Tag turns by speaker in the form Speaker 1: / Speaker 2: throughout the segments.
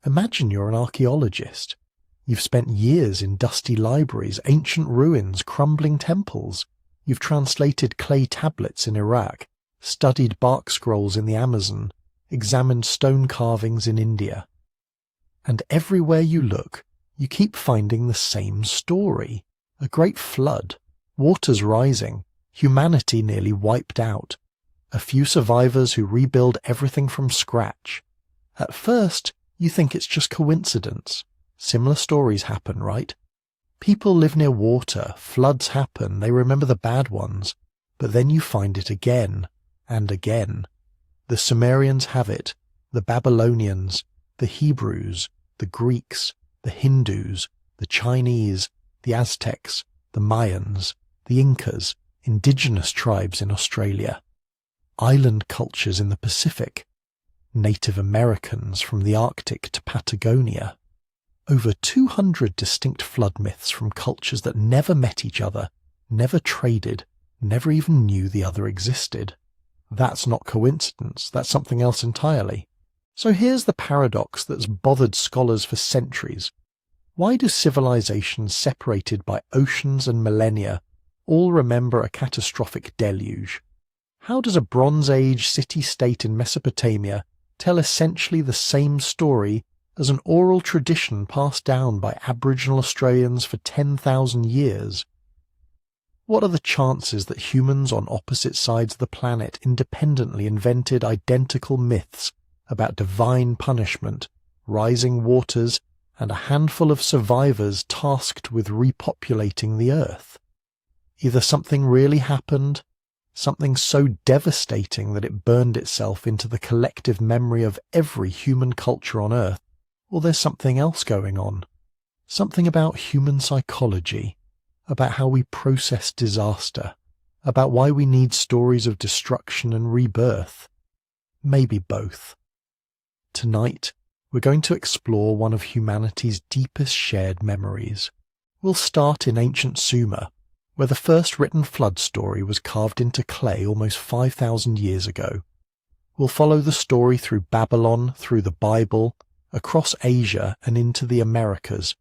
Speaker 1: Imagine you're an archaeologist. You've spent years in dusty libraries, ancient ruins, crumbling temples. You've translated clay tablets in Iraq, studied bark scrolls in the Amazon, examined stone carvings in India. And everywhere you look, you keep finding the same story. A great flood, waters rising, humanity nearly wiped out, a few survivors who rebuild everything from scratch. At first, you think it's just coincidence. Similar stories happen, right? People live near water, floods happen, they remember the bad ones, but then you find it again and again. The Sumerians have it, the Babylonians, the Hebrews, the Greeks, the Hindus, the Chinese, the Aztecs, the Mayans, the Incas, indigenous tribes in Australia, island cultures in the Pacific, Native Americans from the Arctic to Patagonia. Over 200 distinct flood myths from cultures that never met each other, never traded, never even knew the other existed. That's not coincidence, that's something else entirely. So here's the paradox that's bothered scholars for centuries. Why do civilizations separated by oceans and millennia all remember a catastrophic deluge? How does a Bronze Age city-state in Mesopotamia tell essentially the same story as an oral tradition passed down by Aboriginal Australians for 10,000 years? What are the chances that humans on opposite sides of the planet independently invented identical myths about divine punishment, rising waters, and a handful of survivors tasked with repopulating the earth? Either something really happened, something so devastating that it burned itself into the collective memory of every human culture on earth, or there's something else going on. Something about human psychology, about how we process disaster, about why we need stories of destruction and rebirth. Maybe both. Tonight, we're going to explore one of humanity's deepest shared memories. We'll start in ancient Sumer, where the first written flood story was carved into clay almost 5,000 years ago. We'll follow the story through Babylon, through the Bible, across Asia and into the Americas.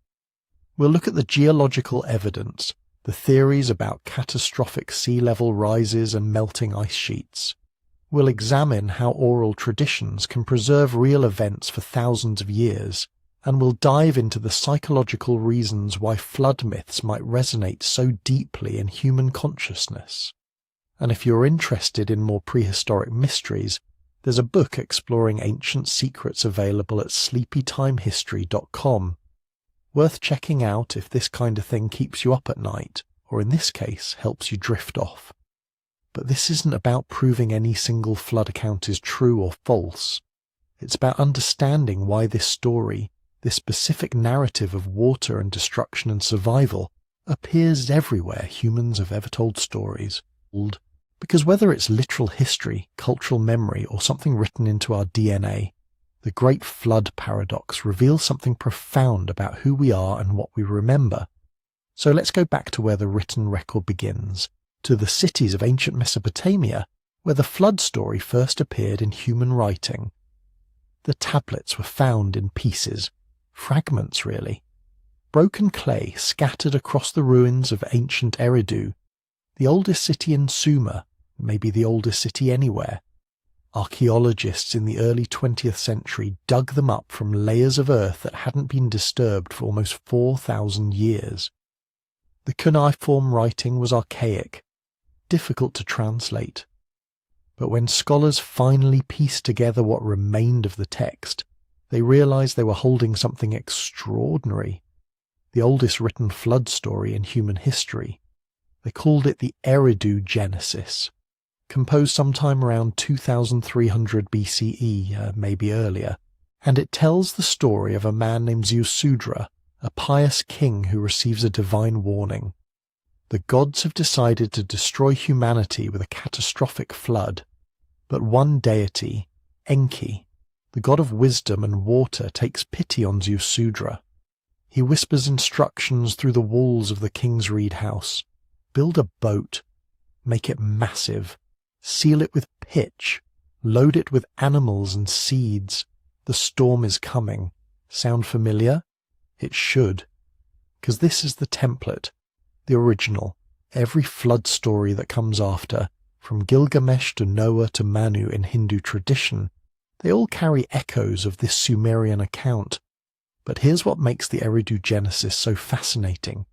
Speaker 1: We'll look at the geological evidence, the theories about catastrophic sea level rises and melting ice sheets. We'll examine how oral traditions can preserve real events for thousands of years, and we'll dive into the psychological reasons why flood myths might resonate so deeply in human consciousness. And if you're interested in more prehistoric mysteries, there's a book exploring ancient secrets available at sleepytimehistory.com. Worth checking out if this kind of thing keeps you up at night, or in this case, helps you drift off. But this isn't about proving any single flood account is true or false. It's about understanding why this story, this specific narrative of water and destruction and survival, appears everywhere humans have ever told stories. Because whether it's literal history, cultural memory, or something written into our DNA, the Great Flood paradox reveals something profound about who we are and what we remember. So let's go back to where the written record begins, to the cities of ancient Mesopotamia, where the flood story first appeared in human writing. The tablets were found in pieces, fragments really, broken clay scattered across the ruins of ancient Eridu, the oldest city in Sumer, maybe the oldest city anywhere. Archaeologists in the early 20th century dug them up from layers of earth that hadn't been disturbed for almost 4,000 years. The cuneiform writing was archaic, difficult to translate. But when scholars finally pieced together what remained of the text, they realized they were holding something extraordinary, the oldest written flood story in human history. They called it the Eridu Genesis, composed sometime around 2300 BCE, maybe earlier, and it tells the story of a man named Ziusudra, a pious king who receives a divine warning. The gods have decided to destroy humanity with a catastrophic flood, but one deity, Enki, the god of wisdom and water, takes pity on Ziusudra. He whispers instructions through the walls of the king's reed house. Build a boat, make it massive, seal it with pitch, load it with animals and seeds. The storm is coming. Sound familiar? It should, because this is the template, the original. Every flood story that comes after, from Gilgamesh to Noah to Manu in Hindu tradition, they all carry echoes of this Sumerian account. But here's what makes the Eridu Genesis so fascinating.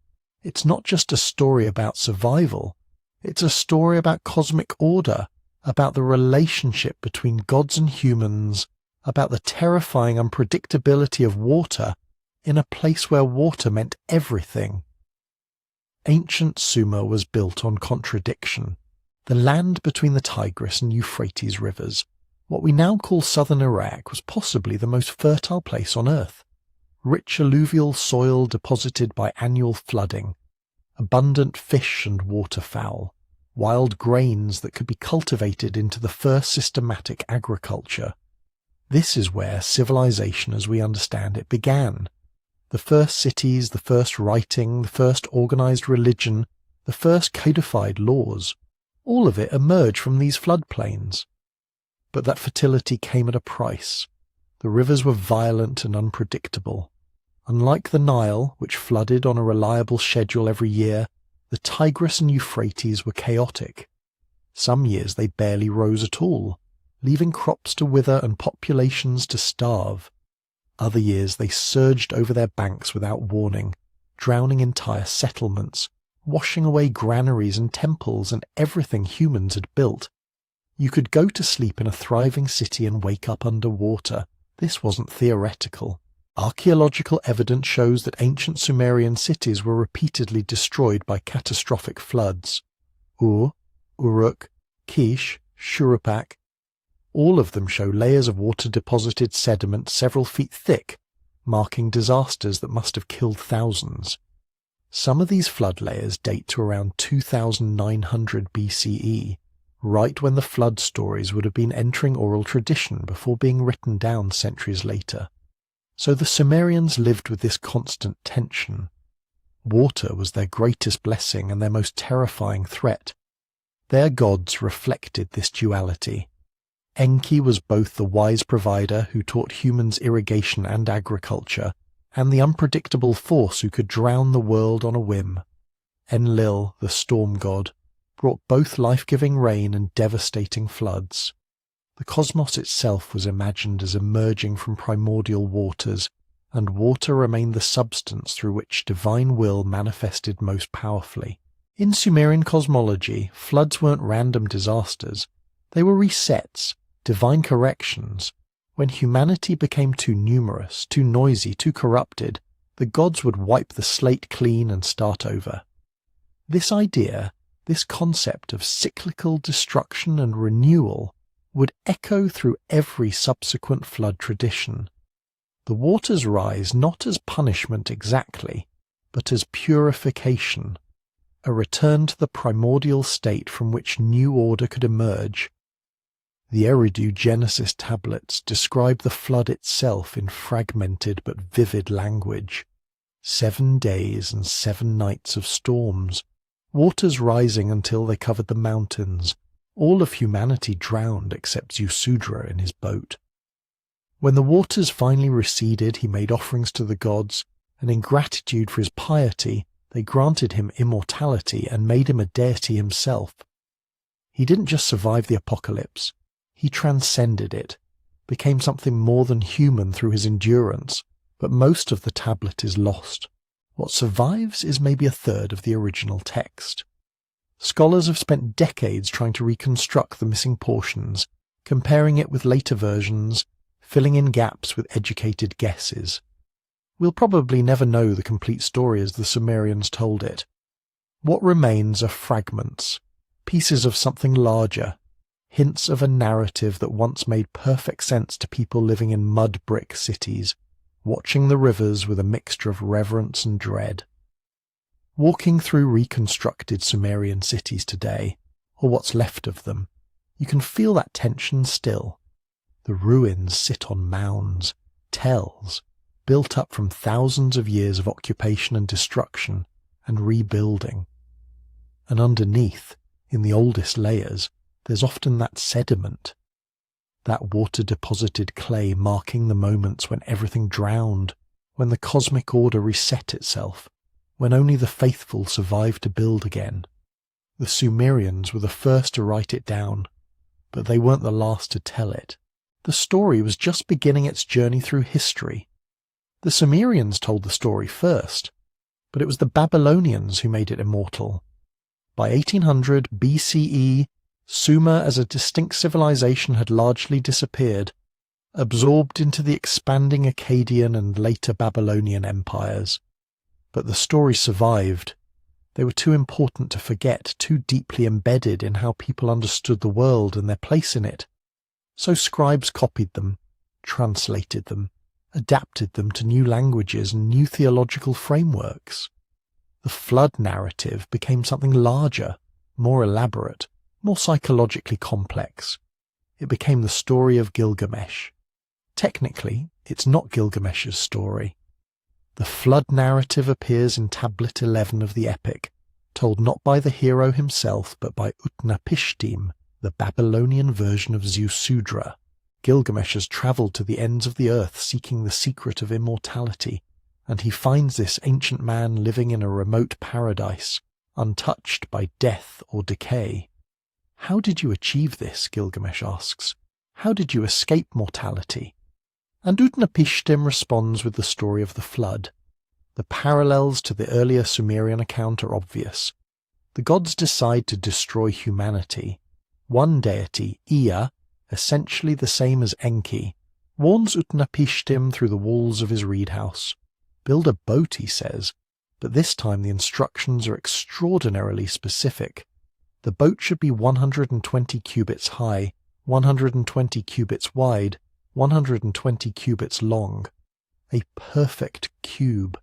Speaker 1: It's not just a story about survival, it's a story about cosmic order, about the relationship between gods and humans, about the terrifying unpredictability of water in a place where water meant everything. Ancient Sumer was built on contradiction. The land between the Tigris and Euphrates rivers, what we now call southern Iraq, was possibly the most fertile place on Earth. Rich alluvial soil deposited by annual flooding, abundant fish and waterfowl, wild grains that could be cultivated into the first systematic agriculture. This is where civilization as we understand it began. The first cities, the first writing, the first organized religion, the first codified laws, all of it emerged from these floodplains. But that fertility came at a price. The rivers were violent and unpredictable. Unlike the Nile, which flooded on a reliable schedule every year, the Tigris and Euphrates were chaotic. Some years they barely rose at all, leaving crops to wither and populations to starve. Other years they surged over their banks without warning, drowning entire settlements, washing away granaries and temples and everything humans had built. You could go to sleep in a thriving city and wake up underwater. This wasn't theoretical. Archaeological evidence shows that ancient Sumerian cities were repeatedly destroyed by catastrophic floods. Ur, Uruk, Kish, Shuruppak, all of them show layers of water-deposited sediment several feet thick, marking disasters that must have killed thousands. Some of these flood layers date to around 2900 BCE, right when the flood stories would have been entering oral tradition before being written down centuries later. So the Sumerians lived with this constant tension. Water was their greatest blessing and their most terrifying threat. Their gods reflected this duality. Enki was both the wise provider who taught humans irrigation and agriculture, and the unpredictable force who could drown the world on a whim. Enlil, the storm god, brought both life-giving rain and devastating floods. The cosmos itself was imagined as emerging from primordial waters, and water remained the substance through which divine will manifested most powerfully. In Sumerian cosmology, floods weren't random disasters. They were resets, divine corrections. When humanity became too numerous, too noisy, too corrupted, the gods would wipe the slate clean and start over. This idea, this concept of cyclical destruction and renewal, would echo through every subsequent flood tradition. The waters rise not as punishment exactly, but as purification, a return to the primordial state from which new order could emerge. The Eridu Genesis tablets describe the flood itself in fragmented but vivid language. 7 days and 7 nights of storms, waters rising until they covered the mountains, all of humanity drowned except Zusudra in his boat. When the waters finally receded, he made offerings to the gods, and in gratitude for his piety, they granted him immortality and made him a deity himself. He didn't just survive the apocalypse, he transcended it, became something more than human through his endurance, but most of the tablet is lost. What survives is maybe a third of the original text. Scholars have spent decades trying to reconstruct the missing portions, comparing it with later versions, filling in gaps with educated guesses. We'll probably never know the complete story as the Sumerians told it. What remains are fragments, pieces of something larger, hints of a narrative that once made perfect sense to people living in mud-brick cities, watching the rivers with a mixture of reverence and dread. Walking through reconstructed Sumerian cities today, or what's left of them, you can feel that tension still. The ruins sit on mounds, tells, built up from thousands of years of occupation and destruction and rebuilding. And underneath, in the oldest layers, there's often that sediment. that water-deposited clay marking the moments when everything drowned, when the cosmic order reset itself, when only the faithful survived to build again. The Sumerians were the first to write it down, but they weren't the last to tell it. The story was just beginning its journey through history. The Sumerians told the story first, but it was the Babylonians who made it immortal. By 1800 BCE, Sumer as a distinct civilization had largely disappeared, absorbed into the expanding Akkadian and later Babylonian empires. But the story survived. They were too important to forget, too deeply embedded in how people understood the world and their place in it. So scribes copied them, translated them, adapted them to new languages and new theological frameworks. The flood narrative became something larger, more elaborate, more psychologically complex. It became the story of Gilgamesh. Technically, it's not Gilgamesh's story. The flood narrative appears in Tablet 11 of the Epic, told not by the hero himself but by Utnapishtim, the Babylonian version of Ziusudra. Gilgamesh has travelled to the ends of the earth seeking the secret of immortality, and he finds this ancient man living in a remote paradise, untouched by death or decay. How did you achieve this? Gilgamesh asks. How did you escape mortality? And Utnapishtim responds with the story of the flood. The parallels to the earlier Sumerian account are obvious. The gods decide to destroy humanity. One deity, Ea, essentially the same as Enki, warns Utnapishtim through the walls of his reed house. Build a boat, he says, but this time the instructions are extraordinarily specific. The boat should be 120 cubits high, 120 cubits wide, 120 cubits long. A perfect cube.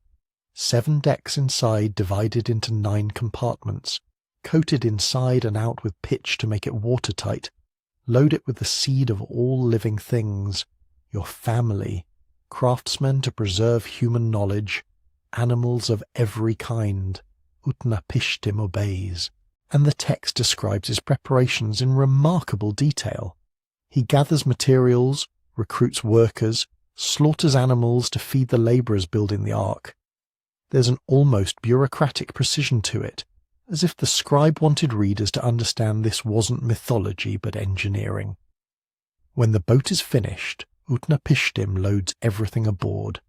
Speaker 1: 7 decks inside divided into 9 compartments, coated inside and out with pitch to make it watertight. Load it with the seed of all living things, your family, craftsmen to preserve human knowledge, animals of every kind. Utnapishtim obeys. And the text describes his preparations in remarkable detail. He gathers materials, recruits workers, slaughters animals to feed the labourers building the ark. There's an almost bureaucratic precision to it, as if the scribe wanted readers to understand this wasn't mythology but engineering. When the boat is finished, Utnapishtim loads everything aboard.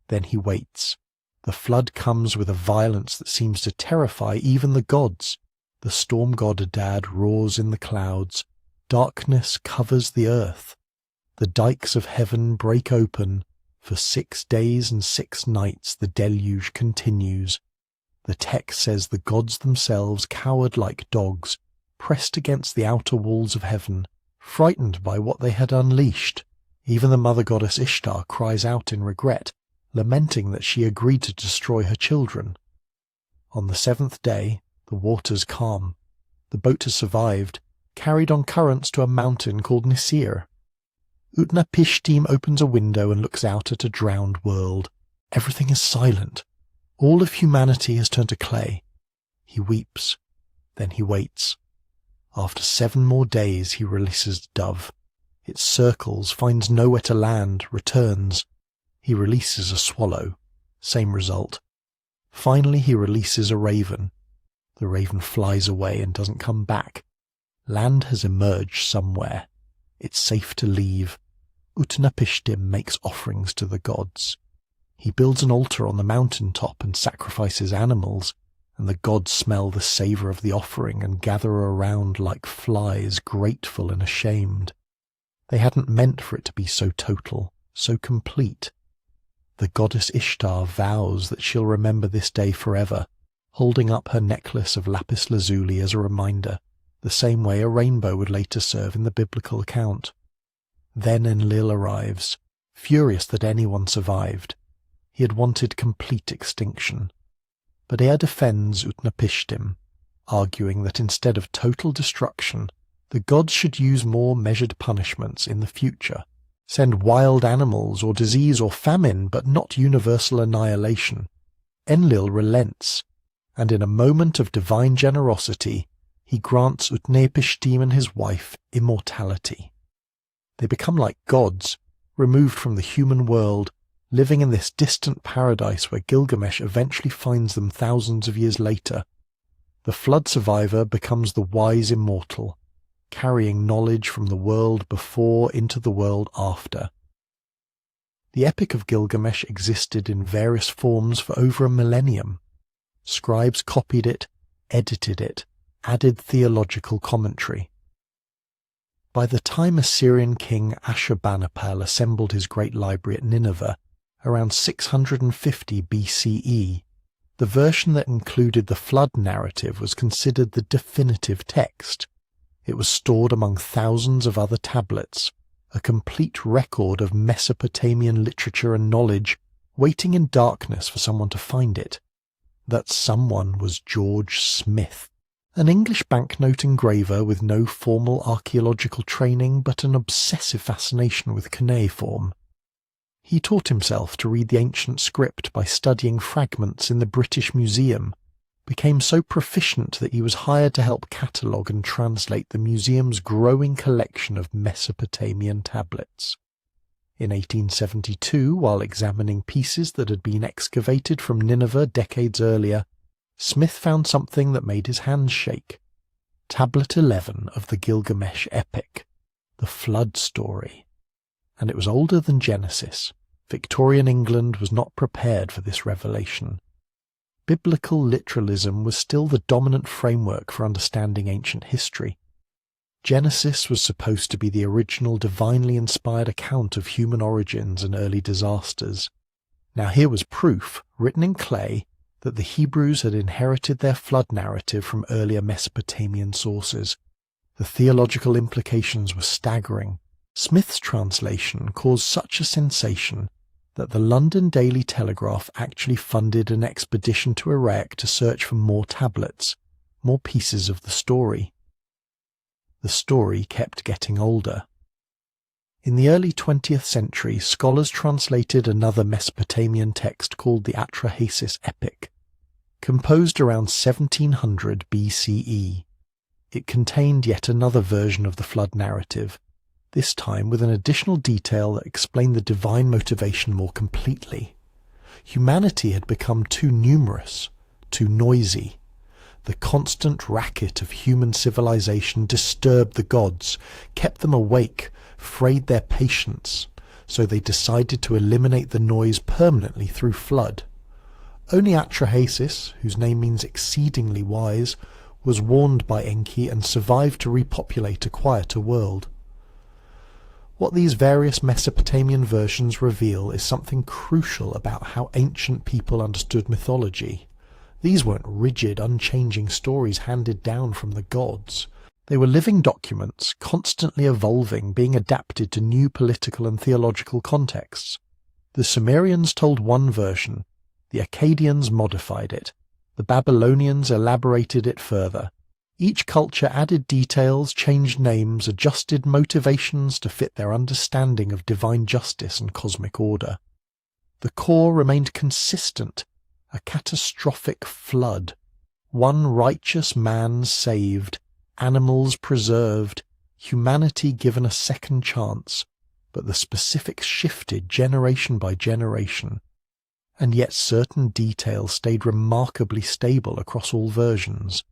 Speaker 1: Then he waits. The flood comes with a violence that seems to terrify even the gods. The storm god Adad roars in the clouds. Darkness covers the earth. The dikes of heaven break open. For 6 days and 6 nights the deluge continues. The text says the gods themselves cowered like dogs, pressed against the outer walls of heaven, frightened by what they had unleashed. Even the mother goddess Ishtar cries out in regret, lamenting that she agreed to destroy her children. On the 7th day, the waters calm. The boat has survived, carried on currents to a mountain called Nisir. Utnapishtim opens a window and looks out at a drowned world. Everything is silent. All of humanity has turned to clay. He weeps. Then he waits. After 7 more days he releases the dove. It circles, finds nowhere to land, returns. He releases a swallow. Same result. Finally he releases a raven. The raven flies away and doesn't come back. Land has emerged somewhere. It's safe to leave. Utnapishtim makes offerings to the gods. He builds an altar on the mountain top and sacrifices animals, and the gods smell the savour of the offering and gather around like flies, grateful and ashamed. They hadn't meant for it to be so total, so complete. The goddess Ishtar vows that she'll remember this day forever, holding up her necklace of lapis lazuli as a reminder, the same way a rainbow would later serve in the biblical account. Then Enlil arrives, furious that anyone survived. He had wanted complete extinction. But Ea defends Utnapishtim, arguing that instead of total destruction, the gods should use more measured punishments in the future, send wild animals or disease or famine, but not universal annihilation. Enlil relents, and in a moment of divine generosity, he grants Utnapishtim and his wife immortality. They become like gods, removed from the human world, living in this distant paradise where Gilgamesh eventually finds them thousands of years later. The flood survivor becomes the wise immortal, carrying knowledge from the world before into the world after. The Epic of Gilgamesh existed in various forms for over a millennium. Scribes copied it, edited it, added theological commentary. By the time Assyrian king Ashurbanipal assembled his great library at Nineveh, around 650 BCE, the version that included the flood narrative was considered the definitive text. It was stored among thousands of other tablets, a complete record of Mesopotamian literature and knowledge, waiting in darkness for someone to find it. That someone was George Smith, an English banknote engraver with no formal archaeological training but an obsessive fascination with cuneiform. He taught himself to read the ancient script by studying fragments in the British Museum, became so proficient that he was hired to help catalogue and translate the museum's growing collection of Mesopotamian tablets. In 1872, while examining pieces that had been excavated from Nineveh decades earlier, Smith found something that made his hands shake. Tablet 11 of the Gilgamesh epic, the flood story. And it was older than Genesis. Victorian England was not prepared for this revelation. Biblical literalism was still the dominant framework for understanding ancient history. Genesis was supposed to be the original divinely inspired account of human origins and early disasters. Now here was proof, written in clay, that the Hebrews had inherited their flood narrative from earlier Mesopotamian sources. The theological implications were staggering. Smith's translation caused such a sensation that the London Daily Telegraph actually funded an expedition to Iraq to search for more tablets, more pieces of the story. The story kept getting older. In the early 20th century, scholars translated another Mesopotamian text called the Atrahasis Epic, composed around 1700 BCE. It contained yet another version of the flood narrative, this time with an additional detail that explained the divine motivation more completely. Humanity had become too numerous, too noisy. The constant racket of human civilization disturbed the gods, kept them awake, frayed their patience, so they decided to eliminate the noise permanently through flood. Only Atrahasis, whose name means exceedingly wise, was warned by Enki and survived to repopulate a quieter world. What these various Mesopotamian versions reveal is something crucial about how ancient people understood mythology. These weren't rigid, unchanging stories handed down from the gods. They were living documents, constantly evolving, being adapted to new political and theological contexts. The Sumerians told one version, the Akkadians modified it, the Babylonians elaborated it further. Each culture added details, changed names, adjusted motivations to fit their understanding of divine justice and cosmic order. The core remained consistent, a catastrophic flood, one righteous man saved, animals preserved, humanity given a second chance, but the specifics shifted generation by generation, and yet certain details stayed remarkably stable across all versions.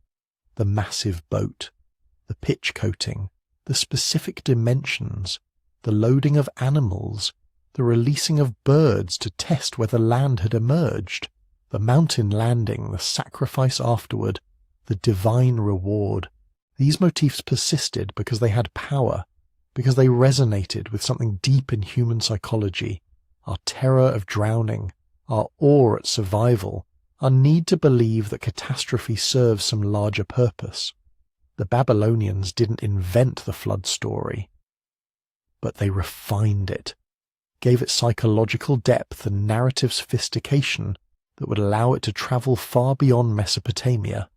Speaker 1: The massive boat, the pitch coating, the specific dimensions, the loading of animals, the releasing of birds to test whether land had emerged, the mountain landing, the sacrifice afterward, the divine reward. These motifs persisted because they had power, because they resonated with something deep in human psychology, our terror of drowning, our awe at survival, our need to believe that catastrophe serves some larger purpose. The Babylonians didn't invent the flood story, but they refined it, gave it psychological depth and narrative sophistication that would allow it to travel far beyond Mesopotamia.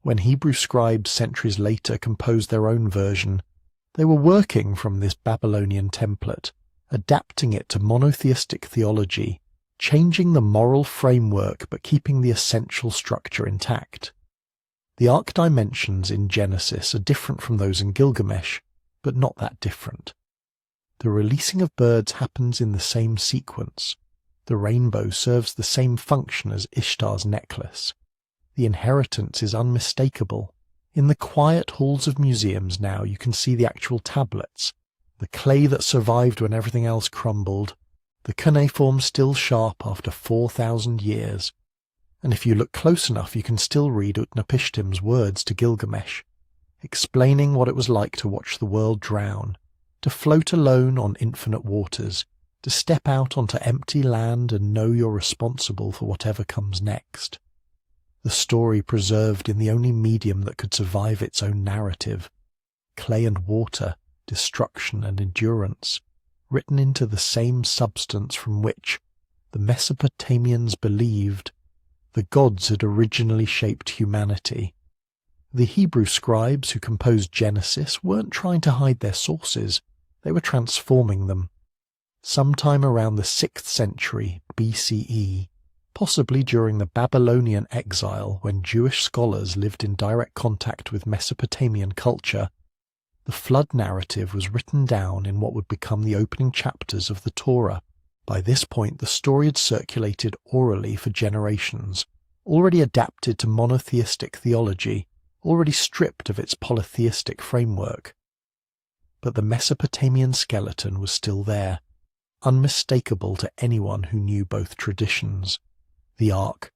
Speaker 1: When Hebrew scribes centuries later composed their own version, they were working from this Babylonian template, adapting it to monotheistic theology, changing the moral framework but keeping the essential structure intact. The arc dimensions in Genesis are different from those in Gilgamesh, but not that different. The releasing of birds happens in the same sequence. The rainbow serves the same function as Ishtar's necklace. The inheritance is unmistakable. In the quiet halls of museums now you can see the actual tablets, the clay that survived when everything else crumbled, the cuneiform still sharp after 4,000 years. And if you look close enough you can still read Utnapishtim's words to Gilgamesh, explaining what it was like to watch the world drown, to float alone on infinite waters, to step out onto empty land and know you're responsible for whatever comes next. The story preserved in the only medium that could survive its own narrative, clay and water, destruction and endurance, written into the same substance from which, the Mesopotamians believed, the gods had originally shaped humanity. The Hebrew scribes who composed Genesis weren't trying to hide their sources, they were transforming them. Sometime around the 6th century BCE, possibly during the Babylonian exile when Jewish scholars lived in direct contact with Mesopotamian culture, the flood narrative was written down in what would become the opening chapters of the Torah. By this point the story had circulated orally for generations, already adapted to monotheistic theology, already stripped of its polytheistic framework. But the Mesopotamian skeleton was still there, unmistakable to anyone who knew both traditions. The ark,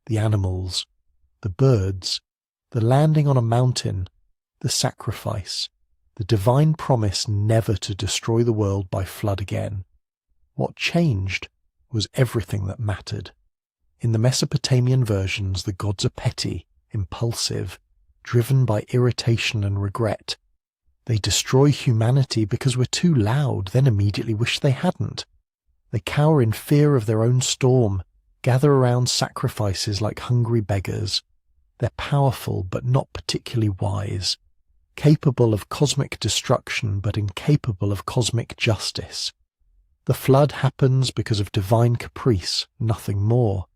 Speaker 1: the animals, the birds, the landing on a mountain, the sacrifice, the divine promise never to destroy the world by flood again. What changed was everything that mattered. In the Mesopotamian versions, the gods are petty, impulsive, driven by irritation and regret. They destroy humanity because we're too loud, then immediately wish they hadn't. They cower in fear of their own storm, gather around sacrifices like hungry beggars. They're powerful but not particularly wise, capable of cosmic destruction but incapable of cosmic justice. The flood happens because of divine caprice, nothing more.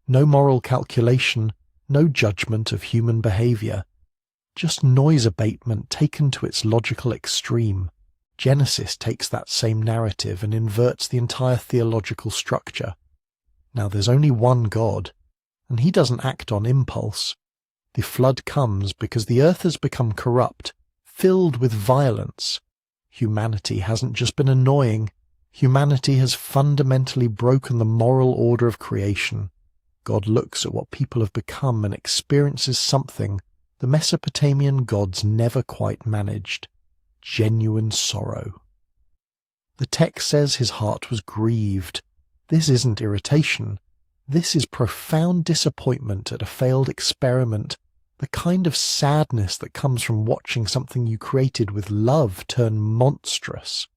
Speaker 1: No moral calculation, no judgment of human behavior. Just noise abatement taken to its logical extreme. Genesis takes that same narrative and inverts the entire theological structure. Now there's only one God, and he doesn't act on impulse. The flood comes because the earth has become corrupt, filled with violence. Humanity hasn't just been annoying. Humanity has fundamentally broken the moral order of creation. God looks at what people have become and experiences something the Mesopotamian gods never quite managed: genuine sorrow. The text says his heart was grieved. This isn't irritation. This is profound disappointment at a failed experiment, the kind of sadness that comes from watching something you created with love turn monstrous.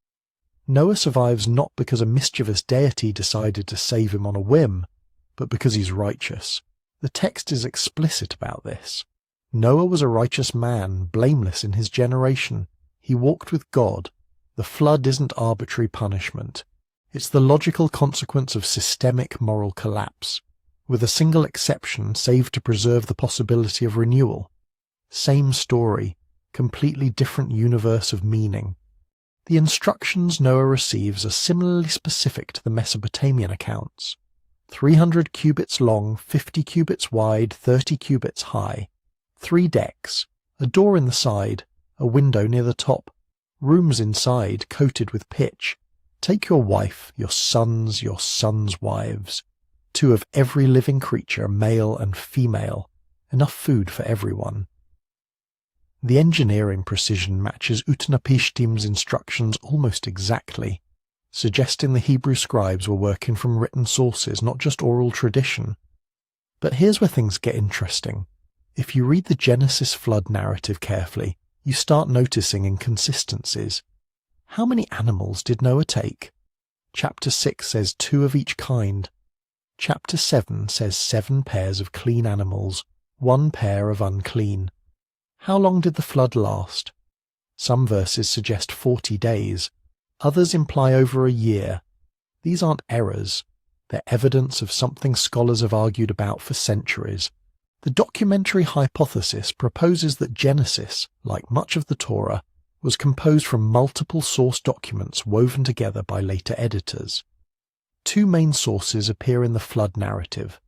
Speaker 1: Noah survives not because a mischievous deity decided to save him on a whim, but because he's righteous. The text is explicit about this. Noah was a righteous man, blameless in his generation. He walked with God. The flood isn't arbitrary punishment. It's the logical consequence of systemic moral collapse, with a single exception saved to preserve the possibility of renewal. Same story, completely different universe of meaning. The instructions Noah receives are similarly specific to the Mesopotamian accounts. 300 cubits long, 50 cubits wide, 30 cubits high. 3 decks, a door in the side, a window near the top, rooms inside coated with pitch. Take your wife, your sons' wives, 2 of every living creature, male and female, enough food for everyone. The engineering precision matches Utnapishtim's instructions almost exactly, suggesting the Hebrew scribes were working from written sources, not just oral tradition. But here's where things get interesting. If you read the Genesis flood narrative carefully, you start noticing inconsistencies. How many animals did Noah take? Chapter 6 says 2 of each kind. Chapter 7 says 7 pairs of clean animals, 1 pair of unclean. How long did the flood last? Some verses suggest 40 days. Others imply over a year. These aren't errors. They're evidence of something scholars have argued about for centuries. The documentary hypothesis proposes that Genesis, like much of the Torah, was composed from multiple source documents woven together by later editors. Two main sources appear in the flood narrative.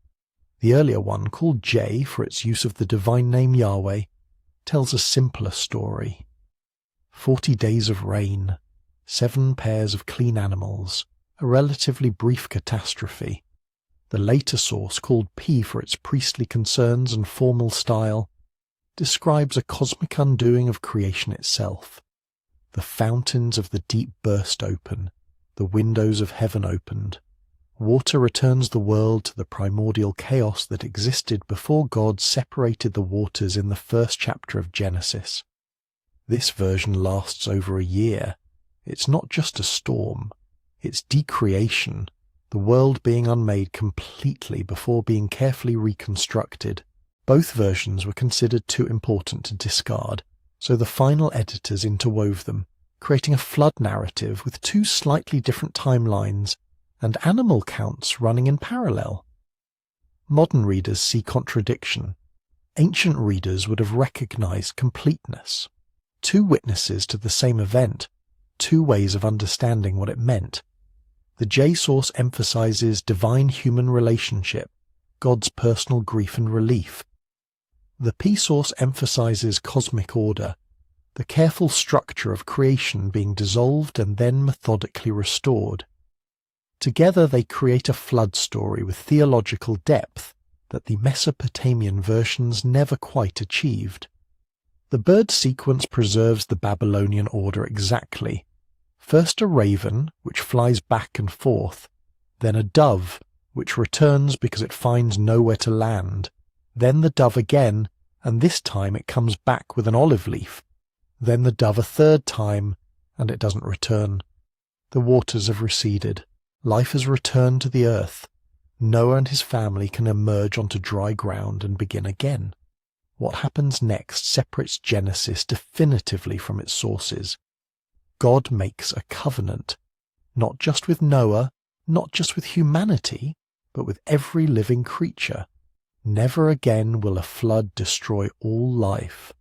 Speaker 1: The earlier one, called J for its use of the divine name Yahweh, tells a simpler story. 40 days of rain, 7 pairs of clean animals, a relatively brief catastrophe. The later source, called P for its priestly concerns and formal style, describes a cosmic undoing of creation itself. The fountains of the deep burst open, the windows of heaven opened. Water returns the world to the primordial chaos that existed before God separated the waters in the first chapter of Genesis. This version lasts over a year. It's not just a storm, it's decreation, the world being unmade completely before being carefully reconstructed. Both versions were considered too important to discard, so the final editors interwove them, creating a flood narrative with 2 slightly different timelines and animal counts running in parallel. Modern readers see contradiction. Ancient readers would have recognized completeness. 2 witnesses to the same event, 2 ways of understanding what it meant. The J source emphasizes divine-human relationship, God's personal grief and relief. The P source emphasizes cosmic order, the careful structure of creation being dissolved and then methodically restored. Together they create a flood story with theological depth that the Mesopotamian versions never quite achieved. The bird sequence preserves the Babylonian order exactly. First a raven, which flies back and forth, then a dove, which returns because it finds nowhere to land, then the dove again, and this time it comes back with an olive leaf, then the dove a third time, and it doesn't return. The waters have receded. Life has returned to the earth. Noah and his family can emerge onto dry ground and begin again. What happens next separates Genesis definitively from its sources. God makes a covenant, not just with Noah, not just with humanity, but with every living creature. Never again will a flood destroy all life.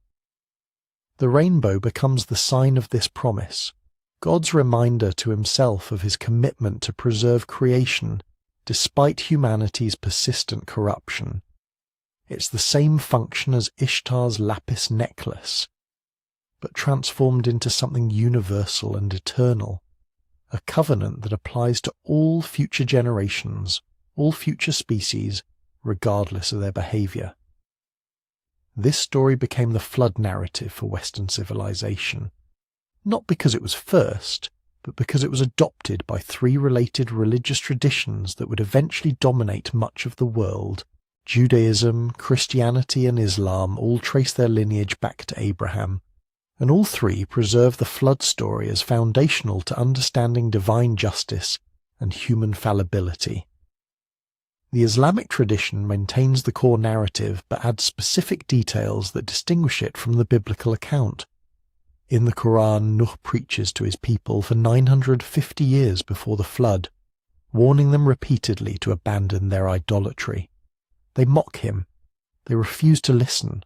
Speaker 1: The rainbow becomes the sign of this promise, God's reminder to himself of his commitment to preserve creation despite humanity's persistent corruption. It's the same function as Ishtar's lapis necklace, but transformed into something universal and eternal, a covenant that applies to all future generations, all future species, regardless of their behavior. This story became the flood narrative for Western civilization, not because it was first, but because it was adopted by 3 related religious traditions that would eventually dominate much of the world. Judaism, Christianity, and Islam all trace their lineage back to Abraham, and all 3 preserve the flood story as foundational to understanding divine justice and human fallibility. The Islamic tradition maintains the core narrative but adds specific details that distinguish it from the biblical account. In the Quran, Nuh preaches to his people for 950 years before the flood, warning them repeatedly to abandon their idolatry. They mock him. They refuse to listen.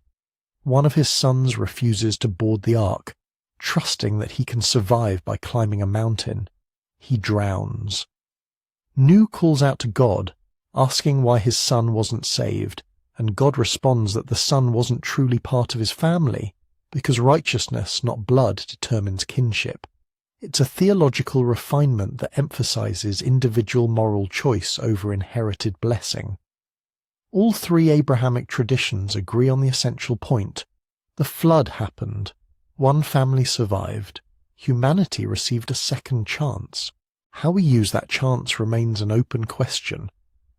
Speaker 1: One of his sons refuses to board the ark, trusting that he can survive by climbing a mountain. He drowns. Nuh calls out to God, asking why his son wasn't saved, and God responds that the son wasn't truly part of his family, because righteousness, not blood, determines kinship. It's a theological refinement that emphasizes individual moral choice over inherited blessing. All 3 Abrahamic traditions agree on the essential point. The flood happened. One family survived. Humanity received a second chance. How we use that chance remains an open question,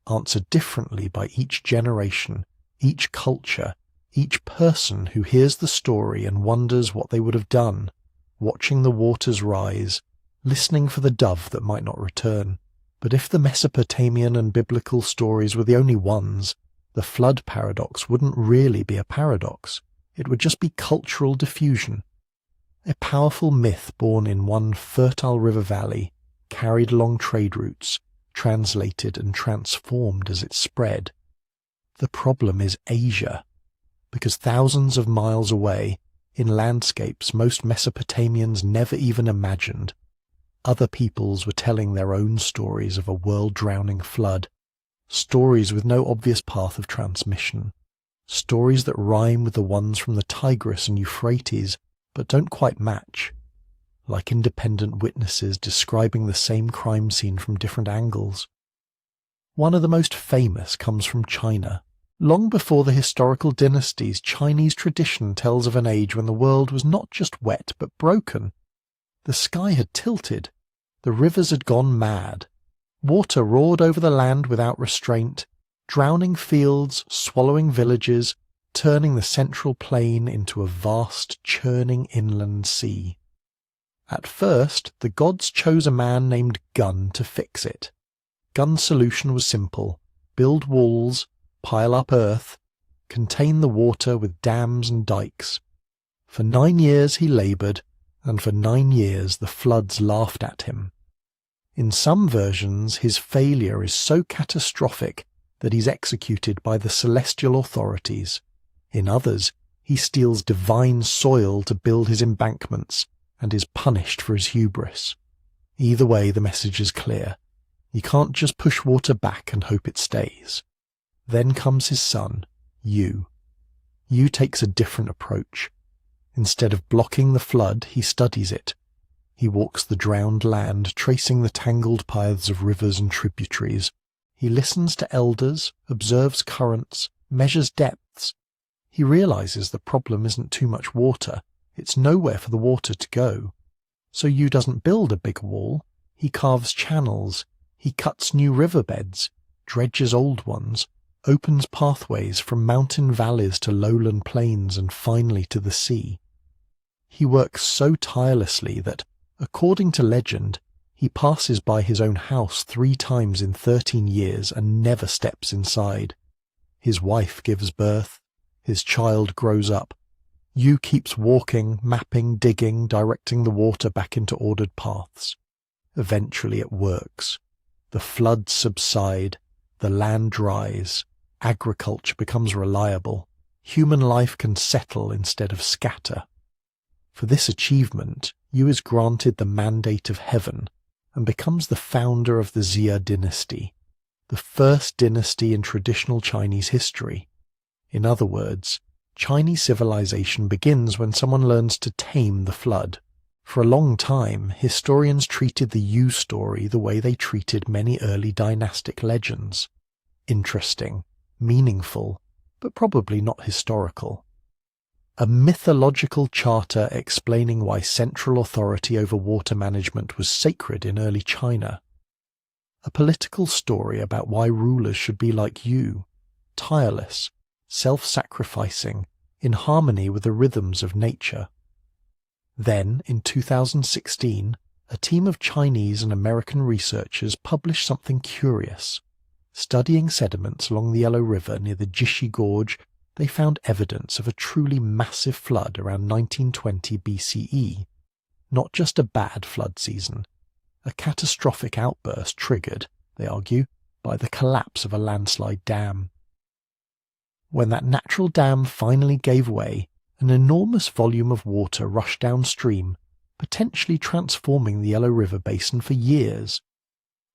Speaker 1: answered differently by each generation, each culture, each person who hears the story and wonders what they would have done, watching the waters rise, listening for the dove that might not return. But if the Mesopotamian and biblical stories were the only ones, the flood paradox wouldn't really be a paradox. It would just be cultural diffusion. A powerful myth born in one fertile river valley, carried along trade routes, translated and transformed as it spread. The problem is Asia, because thousands of miles away, in landscapes most Mesopotamians never even imagined. Other peoples were telling their own stories of a world-drowning flood, stories with no obvious path of transmission, stories that rhyme with the ones from the Tigris and Euphrates, but don't quite match, like independent witnesses describing the same crime scene from different angles. One of the most famous comes from China. Long before the historical dynasties, Chinese tradition tells of an age when the world was not just wet but broken. The sky had tilted, the rivers had gone mad, water roared over the land without restraint, drowning fields, swallowing villages, turning the central plain into a vast, churning inland sea. At first, the gods chose a man named Gun to fix it. Gun's solution was simple: build walls, pile up earth, contain the water with dams and dikes. For 9 years he laboured, and for 9 years the floods laughed at him. In some versions, his failure is so catastrophic that he's executed by the celestial authorities. In others, he steals divine soil to build his embankments and is punished for his hubris. Either way, the message is clear. You can't just push water back and hope it stays. Then comes his son, Yu. Yu takes a different approach. Instead of blocking the flood, he studies it. He walks the drowned land, tracing the tangled paths of rivers and tributaries. He listens to elders, observes currents, measures depths. He realizes the problem isn't too much water, it's nowhere for the water to go. So Yu doesn't build a big wall, he carves channels, he cuts new riverbeds, dredges old ones, opens pathways from mountain valleys to lowland plains and finally to the sea. He works so tirelessly that, according to legend, he passes by his own house 3 times in 13 years and never steps inside. His wife gives birth, his child grows up. Yu keeps walking, mapping, digging, directing the water back into ordered paths. Eventually it works. The floods subside, the land dries, agriculture becomes reliable, human life can settle instead of scatter. For this achievement, Yu is granted the mandate of heaven and becomes the founder of the Xia dynasty, the first dynasty in traditional Chinese history. In other words, Chinese civilization begins when someone learns to tame the flood. For a long time, historians treated the Yu story the way they treated many early dynastic legends. Interesting, meaningful, but probably not historical. A mythological charter explaining why central authority over water management was sacred in early China. A political story about why rulers should be like Yu, tireless, self-sacrificing, in harmony with the rhythms of nature. Then, in 2016, a team of Chinese and American researchers published something curious. Studying sediments along the Yellow River near the Jishi Gorge, they found evidence of a truly massive flood around 1920 BCE. Not just a bad flood season, a catastrophic outburst triggered, they argue, by the collapse of a landslide dam. When that natural dam finally gave way, an enormous volume of water rushed downstream, potentially transforming the Yellow River basin for years.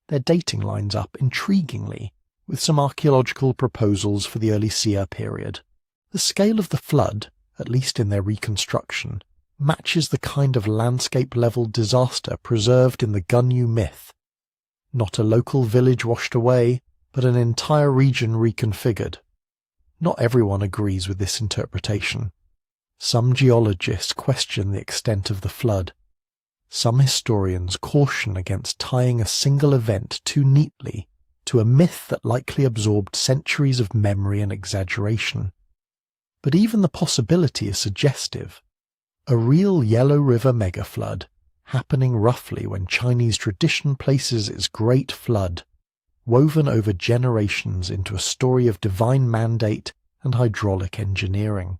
Speaker 1: Their dating lines up intriguingly, with some archaeological proposals for the early Xia period. The scale of the flood, at least in their reconstruction, matches the kind of landscape-level disaster preserved in the Gunyu myth. Not a local village washed away, but an entire region reconfigured. Not everyone agrees with this interpretation. Some geologists question the extent of the flood. Some historians caution against tying a single event too neatly to a myth that likely absorbed centuries of memory and exaggeration. But even the possibility is suggestive. A real Yellow River megaflood, happening roughly when Chinese tradition places its great flood, woven over generations into a story of divine mandate and hydraulic engineering.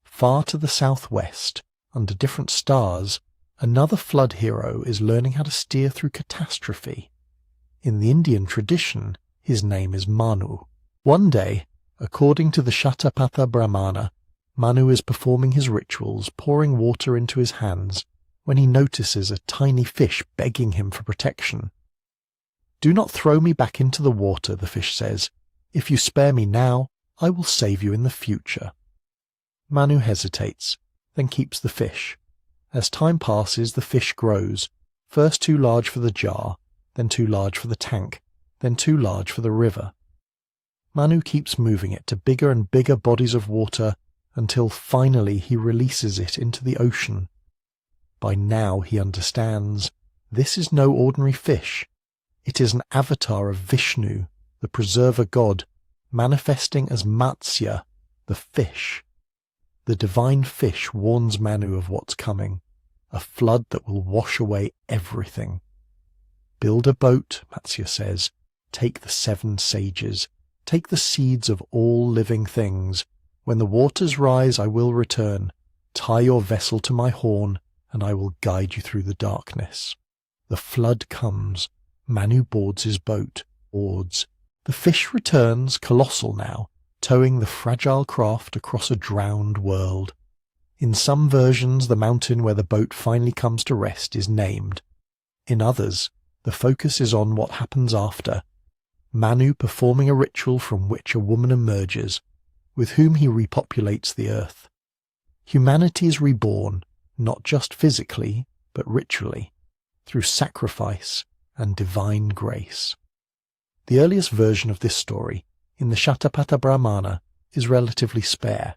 Speaker 1: Far to the southwest, under different stars, another flood hero is learning how to steer through catastrophe. In the Indian tradition, his name is Manu. One day, according to the Shatapatha Brahmana, Manu is performing his rituals, pouring water into his hands, when he notices a tiny fish begging him for protection. "Do not throw me back into the water," the fish says. "If you spare me now, I will save you in the future." Manu hesitates, then keeps the fish. As time passes, the fish grows, first too large for the jar, then too large for the tank, then too large for the river. Manu keeps moving it to bigger and bigger bodies of water until finally he releases it into the ocean. By now he understands, this is no ordinary fish. It is an avatar of Vishnu, the preserver god, manifesting as Matsya, the fish. The divine fish warns Manu of what's coming, a flood that will wash away everything. "Build a boat," Matsya says. "Take the 7 sages. Take the seeds of all living things. When the waters rise, I will return. Tie your vessel to my horn, and I will guide you through the darkness." The flood comes. Manu boards his boat, boards. The fish returns, colossal now, towing the fragile craft across a drowned world. In some versions, the mountain where the boat finally comes to rest is named. In others, the focus is on what happens after. Manu performing a ritual from which a woman emerges, with whom he repopulates the earth. Humanity is reborn, not just physically, but ritually, through sacrifice and divine grace. The earliest version of this story, in the Shatapatha Brahmana, is relatively spare.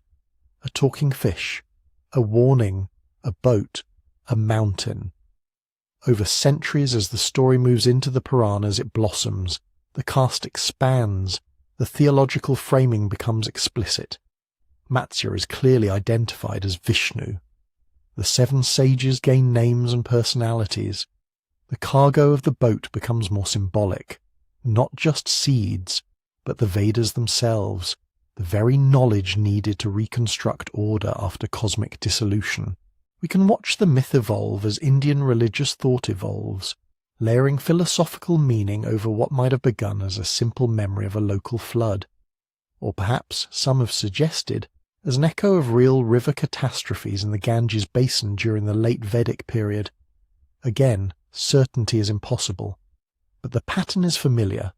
Speaker 1: A talking fish, a warning, a boat, a mountain. Over centuries, as the story moves into the Puranas, it blossoms, the cast expands, the theological framing becomes explicit. Matsya is clearly identified as Vishnu. The 7 sages gain names and personalities. The cargo of the boat becomes more symbolic, not just seeds, but the Vedas themselves, the very knowledge needed to reconstruct order after cosmic dissolution. We can watch the myth evolve as Indian religious thought evolves, layering philosophical meaning over what might have begun as a simple memory of a local flood, or perhaps, some have suggested, as an echo of real river catastrophes in the Ganges basin during the late Vedic period. Again, certainty is impossible, but the pattern is familiar.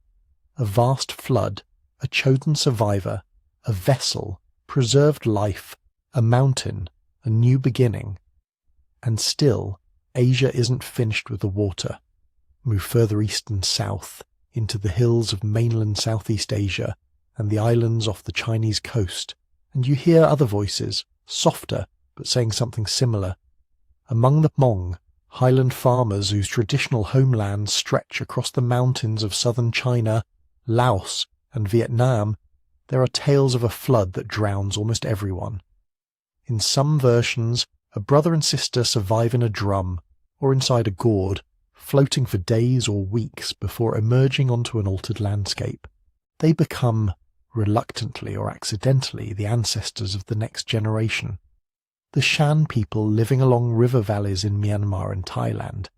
Speaker 1: A vast flood, a chosen survivor, a vessel, preserved life, a mountain, a new beginning. And still, Asia isn't finished with the water. Move further east and south, into the hills of mainland Southeast Asia and the islands off the Chinese coast, and you hear other voices, softer, but saying something similar. Among the Hmong, highland farmers whose traditional homelands stretch across the mountains of southern China, Laos, and Vietnam, there are tales of a flood that drowns almost everyone. In some versions, a brother and sister survive in a drum, or inside a gourd, floating for days or weeks before emerging onto an altered landscape. They become, reluctantly or accidentally, the ancestors of the next generation. The Shan people living along river valleys in Myanmar and Thailand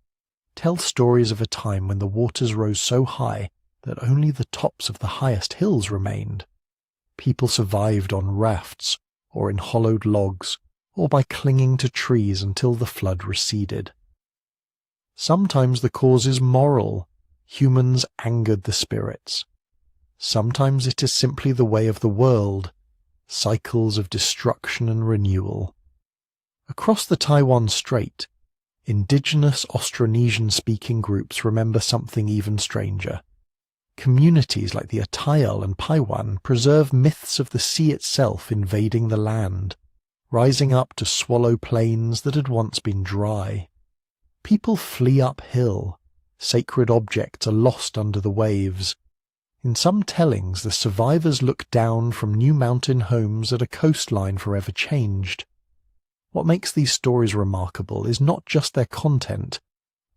Speaker 1: tell stories of a time when the waters rose so high that only the tops of the highest hills remained. People survived on rafts, or in hollowed logs, or by clinging to trees until the flood receded. Sometimes the cause is moral. Humans angered the spirits. Sometimes it is simply the way of the world, cycles of destruction and renewal. Across the Taiwan Strait, indigenous Austronesian-speaking groups remember something even stranger. Communities like the Atayal and Paiwan preserve myths of the sea itself invading the land, rising up to swallow plains that had once been dry. People flee uphill. Sacred objects are lost under the waves. In some tellings, the survivors look down from new mountain homes at a coastline forever changed. What makes these stories remarkable is not just their content,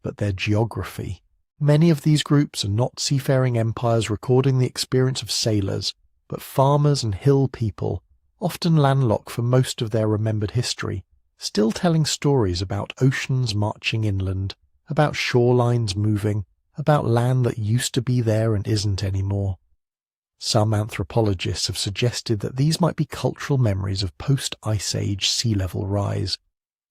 Speaker 1: but their geography. Many of these groups are not seafaring empires recording the experience of sailors, but farmers and hill people, often landlocked for most of their remembered history, still telling stories about oceans marching inland, about shorelines moving, about land that used to be there and isn't anymore. Some anthropologists have suggested that these might be cultural memories of post-Ice Age sea level rise,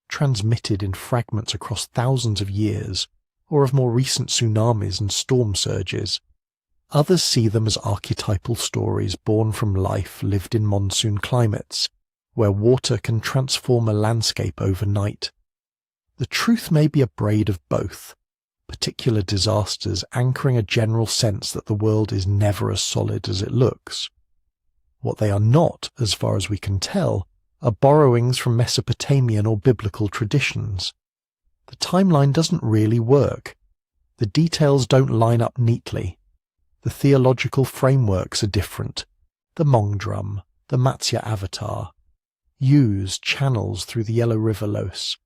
Speaker 1: transmitted in fragments across thousands of years, or of more recent tsunamis and storm surges. Others see them as archetypal stories born from life lived in monsoon climates, where water can transform a landscape overnight. The truth may be a braid of both, particular disasters anchoring a general sense that the world is never as solid as it looks. What they are not, as far as we can tell, are borrowings from Mesopotamian or biblical traditions. The timeline doesn't really work. The details don't line up neatly. The theological frameworks are different. The Mong drum, the Matsya avatar, U's channels through the Yellow River Los.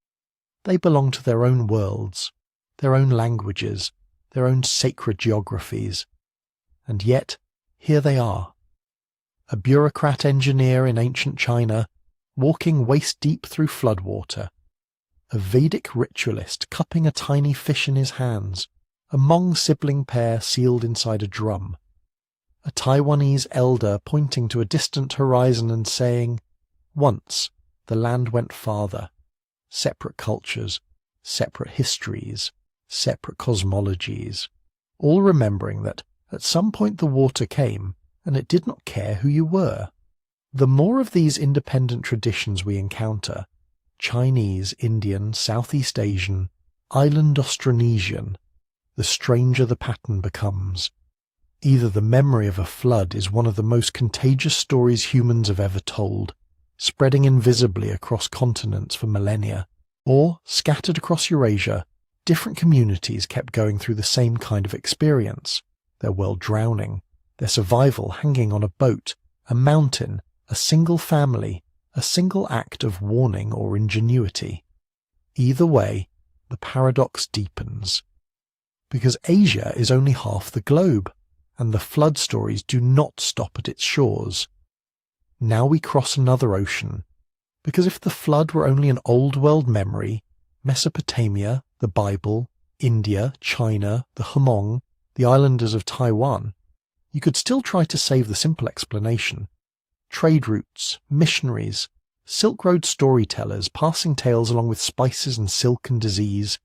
Speaker 1: They belong to their own worlds, their own languages, their own sacred geographies. And yet, here they are. A bureaucrat engineer in ancient China, walking waist-deep through floodwater. A Vedic ritualist cupping a tiny fish in his hands, a Hmong sibling pair sealed inside a drum. A Taiwanese elder pointing to a distant horizon and saying, "Once, the land went farther." Separate cultures, separate histories, separate cosmologies, all remembering that at some point the water came and it did not care who you were. The more of these independent traditions we encounter, Chinese, Indian, Southeast Asian, island Austronesian, the stranger the pattern becomes. Either the memory of a flood is one of the most contagious stories humans have ever told, spreading invisibly across continents for millennia, or, scattered across Eurasia, different communities kept going through the same kind of experience, their world drowning, their survival hanging on a boat, a mountain, a single family, a single act of warning or ingenuity. Either way, the paradox deepens. Because Asia is only half the globe, and the flood stories do not stop at its shores. Now we cross another ocean, because if the flood were only an old world memory, Mesopotamia, the Bible, India, China, the Hmong, the islanders of Taiwan, you could still try to save the simple explanation. Trade routes, missionaries, Silk Road storytellers passing tales along with spices and silk and disease.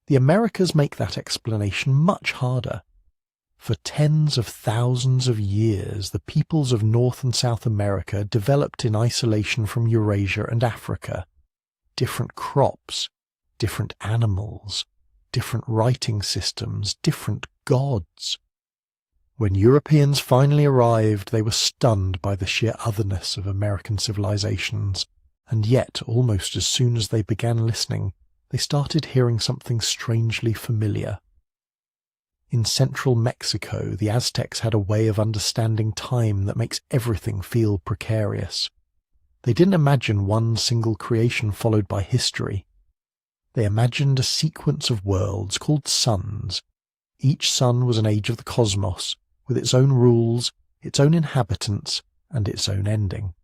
Speaker 1: The Americas make that explanation much harder. For tens of thousands of years, the peoples of North and South America developed in isolation from Eurasia and Africa. Different crops, different animals, different writing systems, different gods. When Europeans finally arrived, they were stunned by the sheer otherness of American civilizations, and yet, almost as soon as they began listening, they started hearing something strangely familiar. In central Mexico, the Aztecs had a way of understanding time that makes everything feel precarious. They didn't imagine one single creation followed by history. They imagined a sequence of worlds called suns. Each sun was an age of the cosmos, with its own rules, its own inhabitants, and its own ending.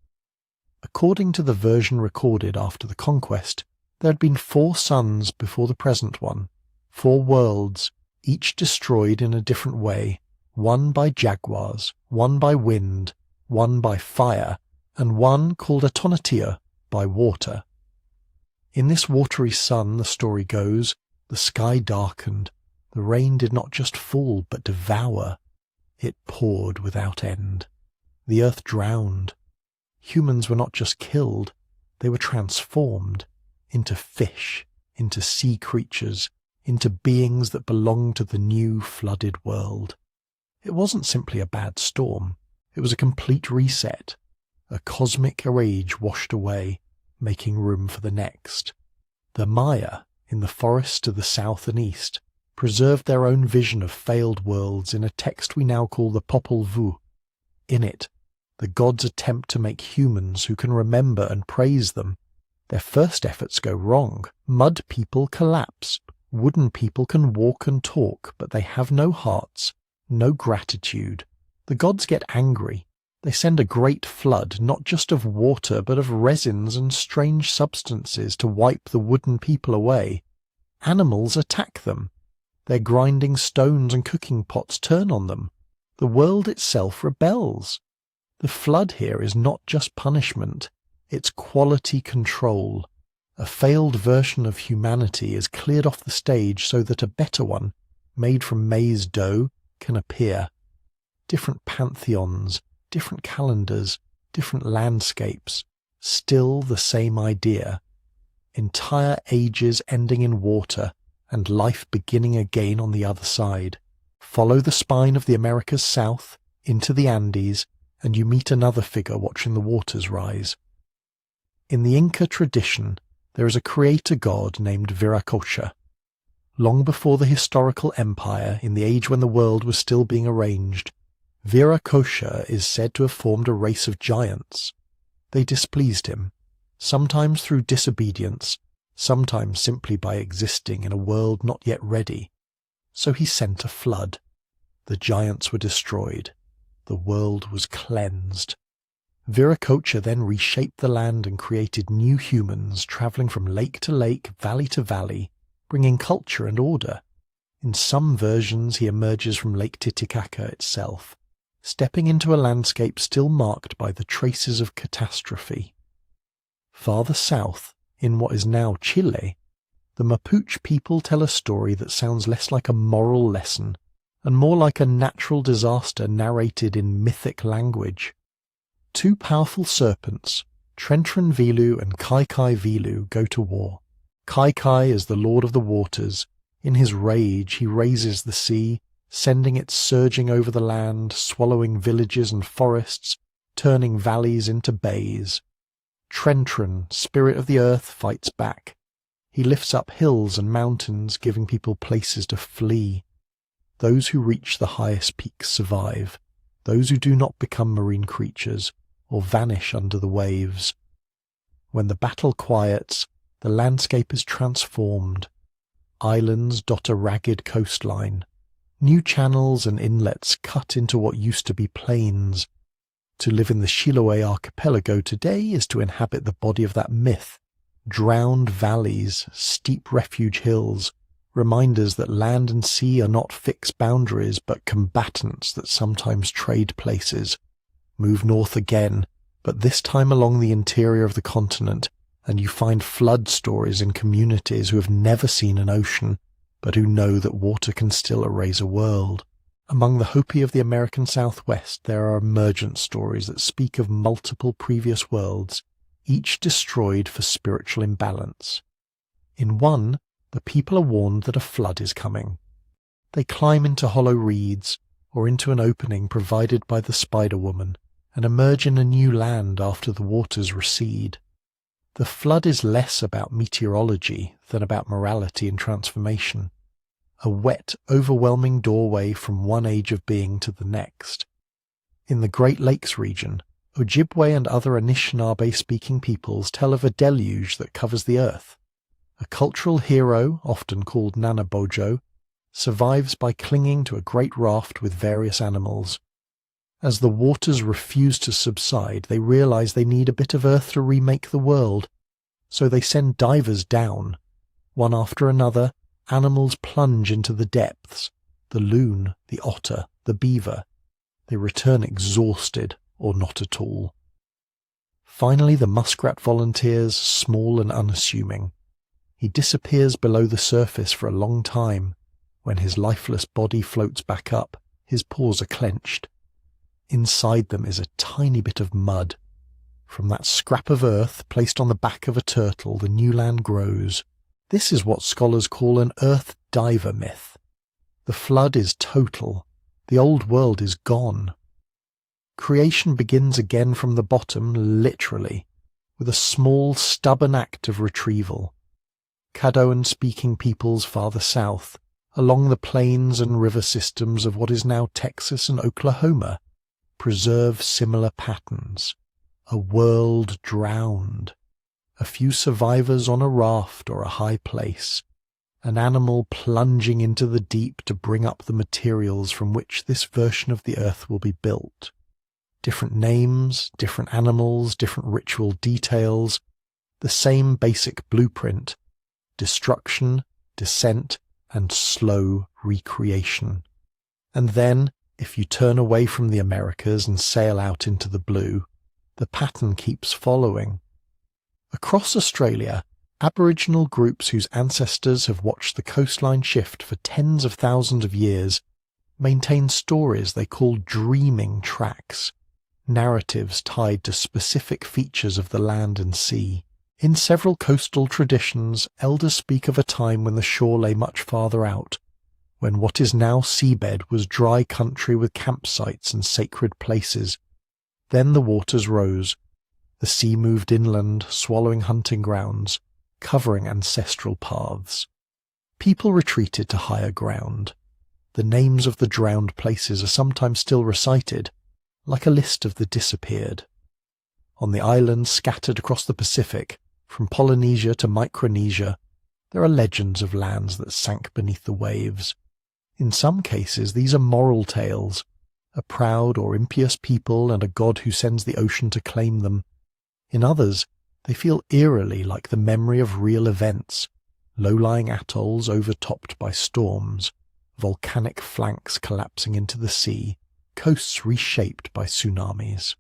Speaker 1: According to the version recorded after the conquest, there had been 4 suns before the present one, 4 worlds, each destroyed in a different way, one by jaguars, one by wind, one by fire, and one called a Tonatiuh by water. In this watery sun, the story goes, the sky darkened, the rain did not just fall but devour. It poured without end. The earth drowned. Humans were not just killed, they were transformed into fish, into sea creatures, into beings that belonged to the new flooded world. It wasn't simply a bad storm, it was a complete reset, a cosmic rage washed away, making room for the next. The Maya, in the forests to the south and east, preserved their own vision of failed worlds in a text we now call the Popol Vuh. In it, the gods attempt to make humans who can remember and praise them. Their first efforts go wrong. Mud people collapse. Wooden people can walk and talk, but they have no hearts, no gratitude. The gods get angry. They send a great flood, not just of water, but of resins and strange substances to wipe the wooden people away. Animals attack them. Their grinding stones and cooking pots turn on them. The world itself rebels. The flood here is not just punishment, it's quality control. A failed version of humanity is cleared off the stage so that a better one, made from maize dough, can appear. Different pantheons, different calendars, different landscapes, still the same idea. Entire ages ending in water and life beginning again on the other side. Follow the spine of the Americas south into the Andes and you meet another figure watching the waters rise. In the Inca tradition, there is a creator god named Viracocha. Long before the historical empire, in the age when the world was still being arranged, Viracocha is said to have formed a race of giants. They displeased him, sometimes through disobedience, sometimes simply by existing in a world not yet ready. So he sent a flood. The giants were destroyed. The world was cleansed. Viracocha then reshaped the land and created new humans travelling from lake to lake, valley to valley, bringing culture and order. In some versions he emerges from Lake Titicaca itself, stepping into a landscape still marked by the traces of catastrophe. Farther south, in what is now Chile, the Mapuche people tell a story that sounds less like a moral lesson and more like a natural disaster narrated in mythic language. Two powerful serpents, Trentran Vilu and Kai Kai Vilu, go to war. Kai Kai is the lord of the waters. In his rage he raises the sea, sending it surging over the land, swallowing villages and forests, turning valleys into bays. Trentran, spirit of the earth, fights back. He lifts up hills and mountains, giving people places to flee. Those who reach the highest peaks survive. Those who do not become marine creatures or vanish under the waves. When the battle quiets, the landscape is transformed. Islands dot a ragged coastline. New channels and inlets cut into what used to be plains. To live in the Chiloé archipelago today is to inhabit the body of that myth. Drowned valleys, steep refuge hills, reminders that land and sea are not fixed boundaries but combatants that sometimes trade places. Move north again, but this time along the interior of the continent, and you find flood stories in communities who have never seen an ocean, but who know that water can still erase a world. Among the Hopi of the American Southwest, there are emergent stories that speak of multiple previous worlds, each destroyed for spiritual imbalance. In one, the people are warned that a flood is coming. They climb into hollow reeds or into an opening provided by the Spider-Woman and emerge in a new land after the waters recede. The flood is less about meteorology than about morality and transformation. A wet, overwhelming doorway from one age of being to the next. In the Great Lakes region, Ojibwe and other Anishinaabe-speaking peoples tell of a deluge that covers the earth. A cultural hero, often called Nanabojo, survives by clinging to a great raft with various animals. As the waters refuse to subside, they realize they need a bit of earth to remake the world, so they send divers down. One after another, animals plunge into the depths, the loon, the otter, the beaver. They return exhausted or not at all. Finally, the muskrat volunteers, small and unassuming. He disappears below the surface for a long time. When his lifeless body floats back up, his paws are clenched. Inside them is a tiny bit of mud. From that scrap of earth placed on the back of a turtle, the new land grows. This is what scholars call an earth diver myth. The flood is total. The old world is gone. Creation begins again from the bottom, literally, with a small, stubborn act of retrieval. Caddoan-speaking peoples farther south, along the plains and river systems of what is now Texas and Oklahoma, preserve similar patterns. A world drowned. A few survivors on a raft or a high place. An animal plunging into the deep to bring up the materials from which this version of the earth will be built. Different names, different animals, different ritual details, the same basic blueprint: destruction, descent, and slow recreation. And then, If you turn away from the Americas and sail out into the blue, the pattern keeps following. Across Australia, Aboriginal groups whose ancestors have watched the coastline shift for tens of thousands of years maintain stories they call dreaming tracks, narratives tied to specific features of the land and sea. In several coastal traditions, elders speak of a time when the shore lay much farther out, when what is now seabed was dry country with campsites and sacred places. Then the waters rose. The sea moved inland, swallowing hunting grounds, covering ancestral paths. People retreated to higher ground. The names of the drowned places are sometimes still recited, like a list of the disappeared. On the islands scattered across the Pacific, from Polynesia to Micronesia, there are legends of lands that sank beneath the waves. In some cases, these are moral tales, a proud or impious people and a god who sends the ocean to claim them. In others, they feel eerily like the memory of real events, low-lying atolls overtopped by storms, volcanic flanks collapsing into the sea, coasts reshaped by tsunamis.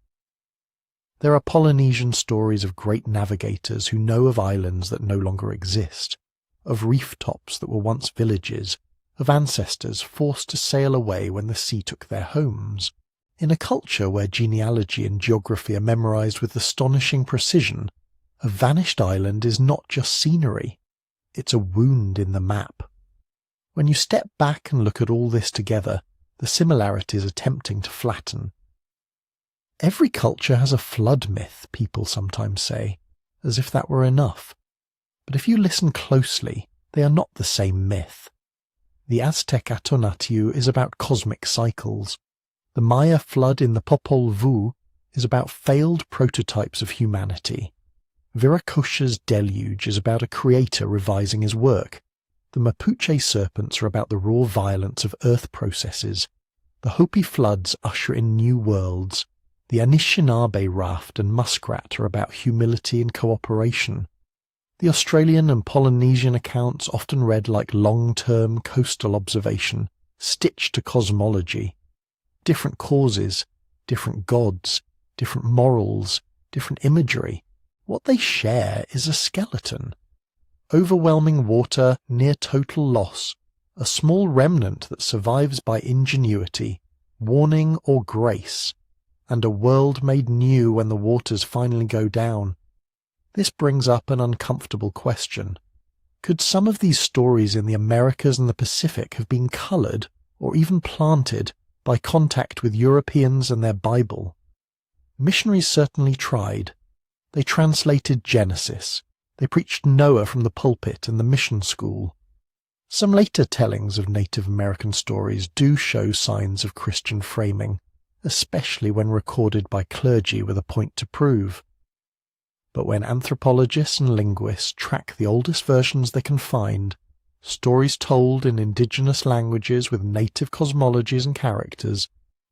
Speaker 1: There are Polynesian stories of great navigators who know of islands that no longer exist, of reef tops that were once villages, of ancestors forced to sail away when the sea took their homes. In a culture where genealogy and geography are memorized with astonishing precision, a vanished island is not just scenery, it's a wound in the map. When you step back and look at all this together, the similarities are tempting to flatten. Every culture has a flood myth, people sometimes say, as if that were enough. But if you listen closely, they are not the same myth. The Aztec Atonatiu is about cosmic cycles. The Maya flood in the Popol Vuh is about failed prototypes of humanity. Viracocha's deluge is about a creator revising his work. The Mapuche serpents are about the raw violence of earth processes. The Hopi floods usher in new worlds. The Anishinaabe raft and muskrat are about humility and cooperation. The Australian and Polynesian accounts often read like long-term coastal observation, stitched to cosmology. Different causes, different gods, different morals, different imagery. What they share is a skeleton. Overwhelming water, near total loss, a small remnant that survives by ingenuity, warning or grace, and a world made new when the waters finally go down. This brings up an uncomfortable question. Could some of these stories in the Americas and the Pacific have been coloured, or even planted, by contact with Europeans and their Bible? Missionaries certainly tried. They translated Genesis. They preached Noah from the pulpit and the mission school. Some later tellings of Native American stories do show signs of Christian framing, especially when recorded by clergy with a point to prove. But when anthropologists and linguists track the oldest versions they can find, stories told in indigenous languages with native cosmologies and characters,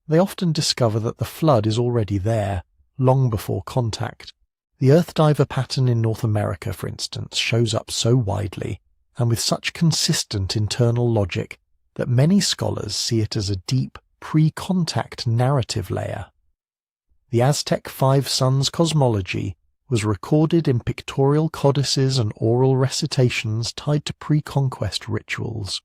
Speaker 1: they often discover that the flood is already there, long before contact. The earth diver pattern in North America, for instance, shows up so widely and with such consistent internal logic that many scholars see it as a deep, pre-contact narrative layer. The Aztec Five Suns cosmology was recorded in pictorial codices and oral recitations tied to pre-conquest rituals.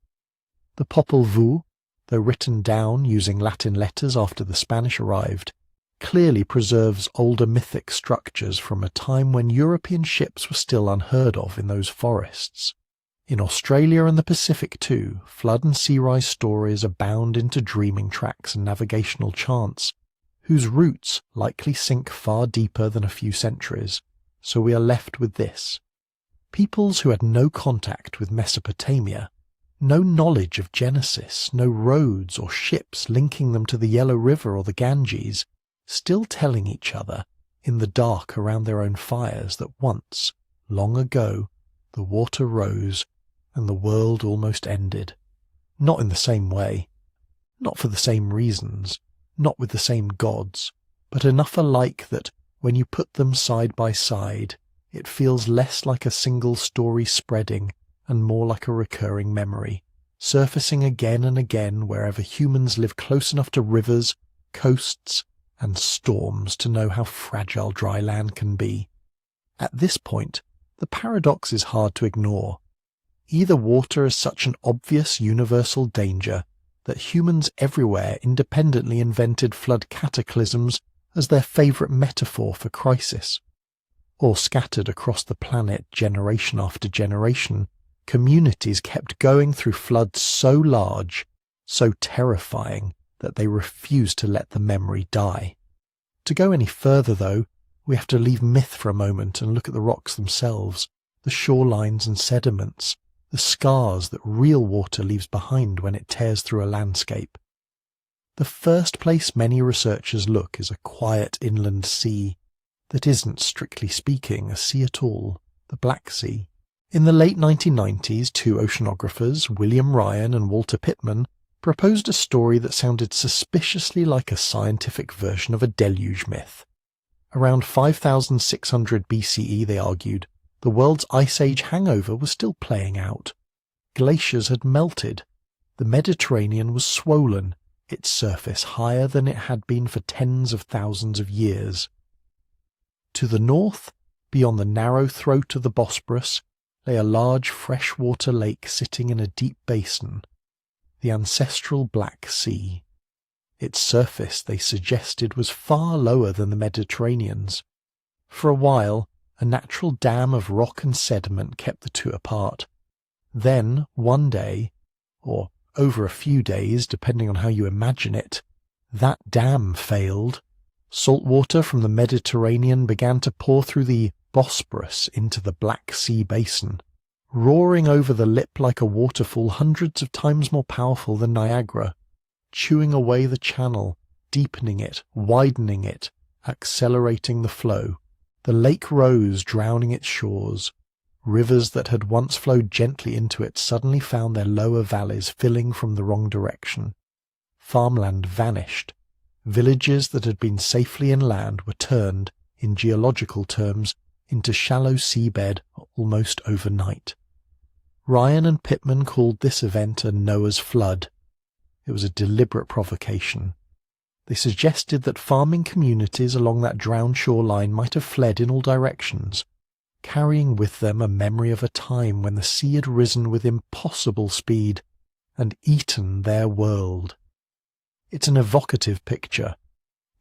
Speaker 1: The Popol Vuh, though written down using Latin letters after the Spanish arrived, clearly preserves older mythic structures from a time when European ships were still unheard of in those forests. In Australia and the Pacific too, flood and sea rise stories are bound into dreaming tracks and navigational chants, whose roots likely sink far deeper than a few centuries, so we are left with this. Peoples who had no contact with Mesopotamia, no knowledge of Genesis, no roads or ships linking them to the Yellow River or the Ganges, still telling each other, in the dark around their own fires, that once, long ago, the water rose and the world almost ended. Not in the same way, not for the same reasons, not with the same gods, but enough alike that, when you put them side by side, it feels less like a single story spreading and more like a recurring memory, surfacing again and again wherever humans live close enough to rivers, coasts, and storms to know how fragile dry land can be. At this point, the paradox is hard to ignore. Either water is such an obvious universal danger that humans everywhere independently invented flood cataclysms as their favourite metaphor for crisis, or scattered across the planet generation after generation, communities kept going through floods so large, so terrifying, that they refused to let the memory die. To go any further, though, we have to leave myth for a moment and look at the rocks themselves, the shorelines and sediments, the scars that real water leaves behind when it tears through a landscape. The first place many researchers look is a quiet inland sea that isn't, strictly speaking, a sea at all, the Black Sea. In the late 1990s, two oceanographers, William Ryan and Walter Pittman, proposed a story that sounded suspiciously like a scientific version of a deluge myth. Around 5,600 BCE, they argued, the world's Ice Age hangover was still playing out. Glaciers had melted. The Mediterranean was swollen, its surface higher than it had been for tens of thousands of years. To the north, beyond the narrow throat of the Bosporus, lay a large freshwater lake sitting in a deep basin, the ancestral Black Sea. Its surface, they suggested, was far lower than the Mediterranean's. For a while, a natural dam of rock and sediment kept the two apart. Then, one day, or over a few days, depending on how you imagine it, that dam failed. Salt water from the Mediterranean began to pour through the Bosporus into the Black Sea basin, roaring over the lip like a waterfall hundreds of times more powerful than Niagara, chewing away the channel, deepening it, widening it, accelerating the flow. The lake rose, drowning its shores. Rivers that had once flowed gently into it suddenly found their lower valleys filling from the wrong direction. Farmland vanished. Villages that had been safely inland were turned, in geological terms, into shallow seabed almost overnight. Ryan and Pittman called this event a Noah's flood. It was a deliberate provocation. They suggested that farming communities along that drowned shoreline might have fled in all directions, carrying with them a memory of a time when the sea had risen with impossible speed and eaten their world. It's an evocative picture.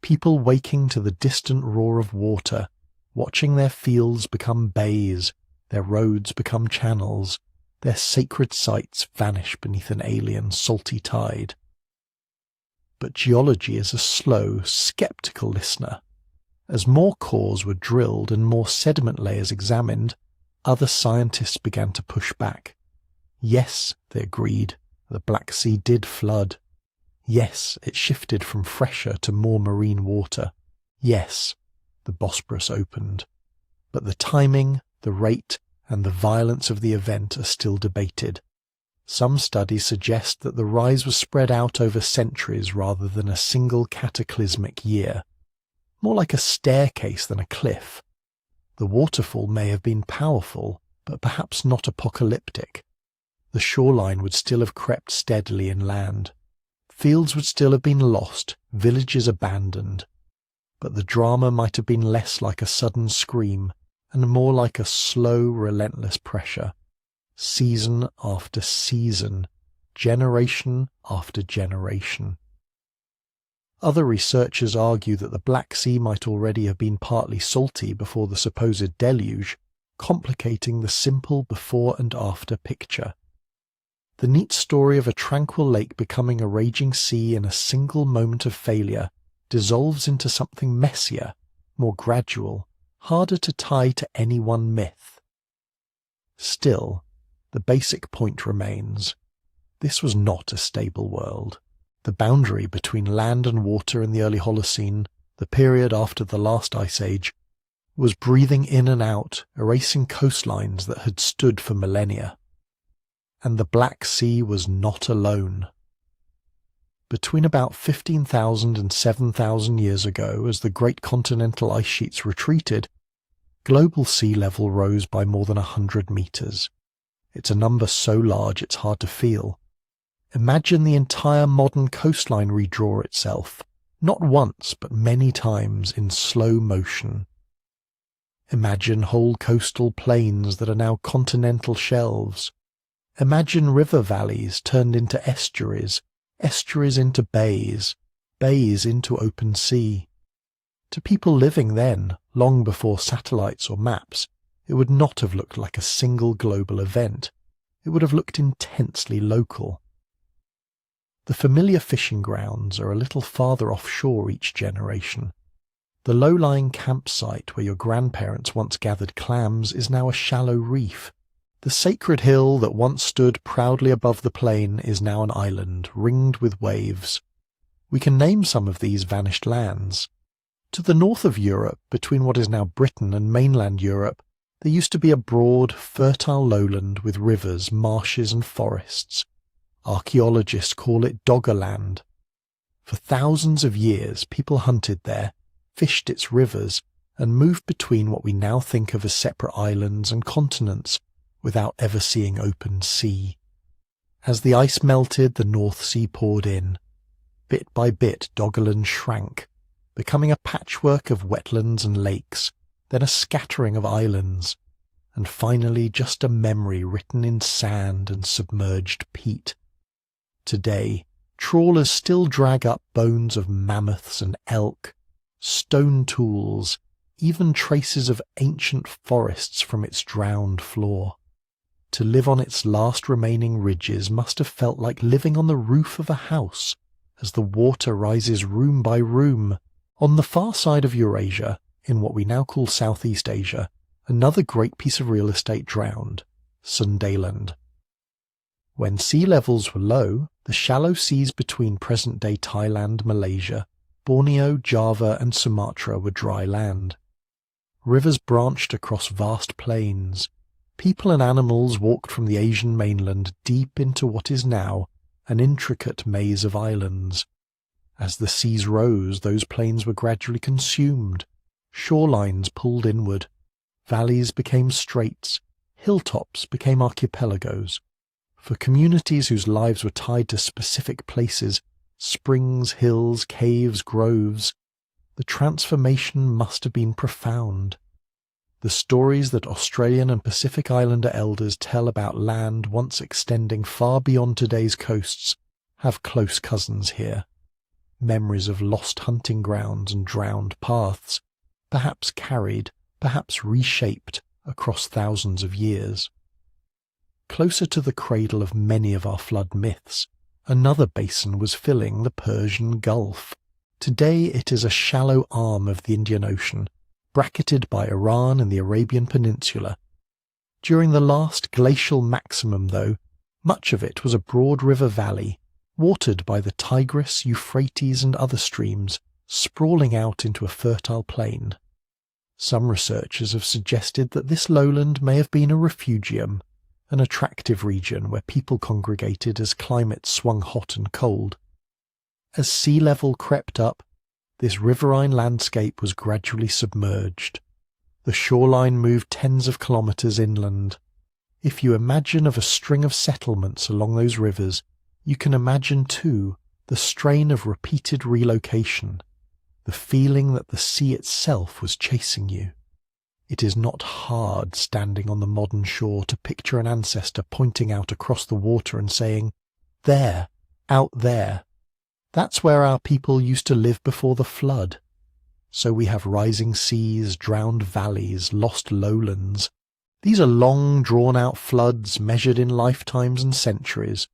Speaker 1: People waking to the distant roar of water, watching their fields become bays, their roads become channels, their sacred sites vanish beneath an alien salty tide. But geology is a slow, sceptical listener. As more cores were drilled and more sediment layers examined, other scientists began to push back. Yes, they agreed, the Black Sea did flood. Yes, it shifted from fresher to more marine water. Yes, the Bosporus opened. But the timing, the rate, and the violence of the event are still debated. Some studies suggest that the rise was spread out over centuries rather than a single cataclysmic year, more like a staircase than a cliff. The waterfall may have been powerful, but perhaps not apocalyptic. The shoreline would still have crept steadily inland. Fields would still have been lost, villages abandoned. But the drama might have been less like a sudden scream and more like a slow, relentless pressure. Season after season, generation after generation. Other researchers argue that the Black Sea might already have been partly salty before the supposed deluge, complicating the simple before and after picture. The neat story of a tranquil lake becoming a raging sea in a single moment of failure dissolves into something messier, more gradual, harder to tie to any one myth. Still, the basic point remains. This was not a stable world. The boundary between land and water in the early Holocene, the period after the last ice age, was breathing in and out, erasing coastlines that had stood for millennia. And the Black Sea was not alone. Between about 15,000 and 7,000 years ago, as the great continental ice sheets retreated, global sea level rose by more than 100 meters. It's a number so large it's hard to feel. Imagine the entire modern coastline redraw itself, not once but many times in slow motion. Imagine whole coastal plains that are now continental shelves. Imagine river valleys turned into estuaries, estuaries into bays, bays into open sea. To people living then, long before satellites or maps, it would not have looked like a single global event. It would have looked intensely local. The familiar fishing grounds are a little farther offshore each generation. The low-lying campsite where your grandparents once gathered clams is now a shallow reef. The sacred hill that once stood proudly above the plain is now an island ringed with waves. We can name some of these vanished lands. To the north of Europe, between what is now Britain and mainland Europe, there used to be a broad, fertile lowland with rivers, marshes and forests. Archaeologists call it Doggerland. For thousands of years, people hunted there, fished its rivers, and moved between what we now think of as separate islands and continents, without ever seeing open sea. As the ice melted, the North Sea poured in. Bit by bit, Doggerland shrank, becoming a patchwork of wetlands and lakes, then a scattering of islands, and finally just a memory written in sand and submerged peat. Today, trawlers still drag up bones of mammoths and elk, stone tools, even traces of ancient forests from its drowned floor. To live on its last remaining ridges must have felt like living on the roof of a house, as the water rises room by room. On the far side of Eurasia, in what we now call Southeast Asia, another great piece of real estate drowned, Sundaland. When sea levels were low, the shallow seas between present-day Thailand, Malaysia, Borneo, Java and Sumatra were dry land. Rivers branched across vast plains. People and animals walked from the Asian mainland deep into what is now an intricate maze of islands. As the seas rose, those plains were gradually consumed. Shorelines pulled inward. Valleys became straits. Hilltops became archipelagos. For communities whose lives were tied to specific places, springs, hills, caves, groves, the transformation must have been profound. The stories that Australian and Pacific Islander elders tell about land once extending far beyond today's coasts have close cousins here. Memories of lost hunting grounds and drowned paths, perhaps carried, perhaps reshaped across thousands of years. Closer to the cradle of many of our flood myths, another basin was filling the Persian Gulf. Today it is a shallow arm of the Indian Ocean, bracketed by Iran and the Arabian Peninsula. During the last glacial maximum, though, much of it was a broad river valley, watered by the Tigris, Euphrates and other streams, sprawling out into a fertile plain. Some researchers have suggested that this lowland may have been a refugium, an attractive region where people congregated as climates swung hot and cold. As sea level crept up, this riverine landscape was gradually submerged. The shoreline moved tens of kilometres inland. If you imagine of a string of settlements along those rivers, you can imagine too the strain of repeated relocation, the feeling that the sea itself was chasing you. It is not hard standing on the modern shore to picture an ancestor pointing out across the water and saying, "There, out there. That's where our people used to live before the flood." So we have rising seas, drowned valleys, lost lowlands. These are long, drawn-out floods measured in lifetimes and centuries,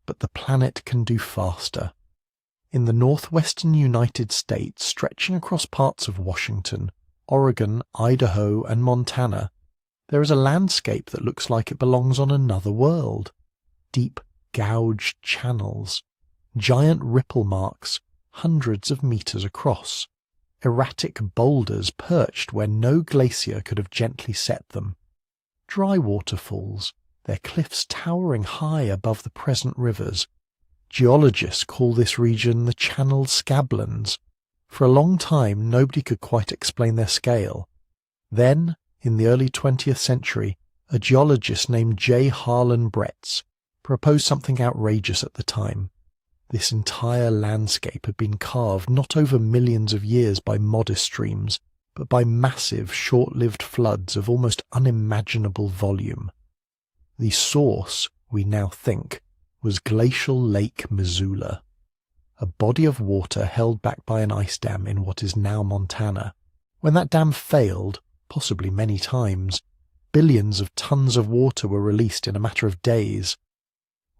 Speaker 1: but the planet can do faster. In the northwestern United States, stretching across parts of Washington, Oregon, Idaho and Montana, there is a landscape that looks like it belongs on another world. Deep, gouged channels, giant ripple marks hundreds of meters across, erratic boulders perched where no glacier could have gently set them, dry waterfalls, their cliffs towering high above the present rivers. Geologists call this region the Channel Scablands. For a long time, nobody could quite explain their scale. Then, in the early 20th century, a geologist named J. Harlan Bretz proposed something outrageous at the time. This entire landscape had been carved not over millions of years by modest streams, but by massive, short-lived floods of almost unimaginable volume. The source, we now think, was Glacial Lake Missoula, a body of water held back by an ice dam in what is now Montana. When that dam failed, possibly many times, billions of tons of water were released in a matter of days.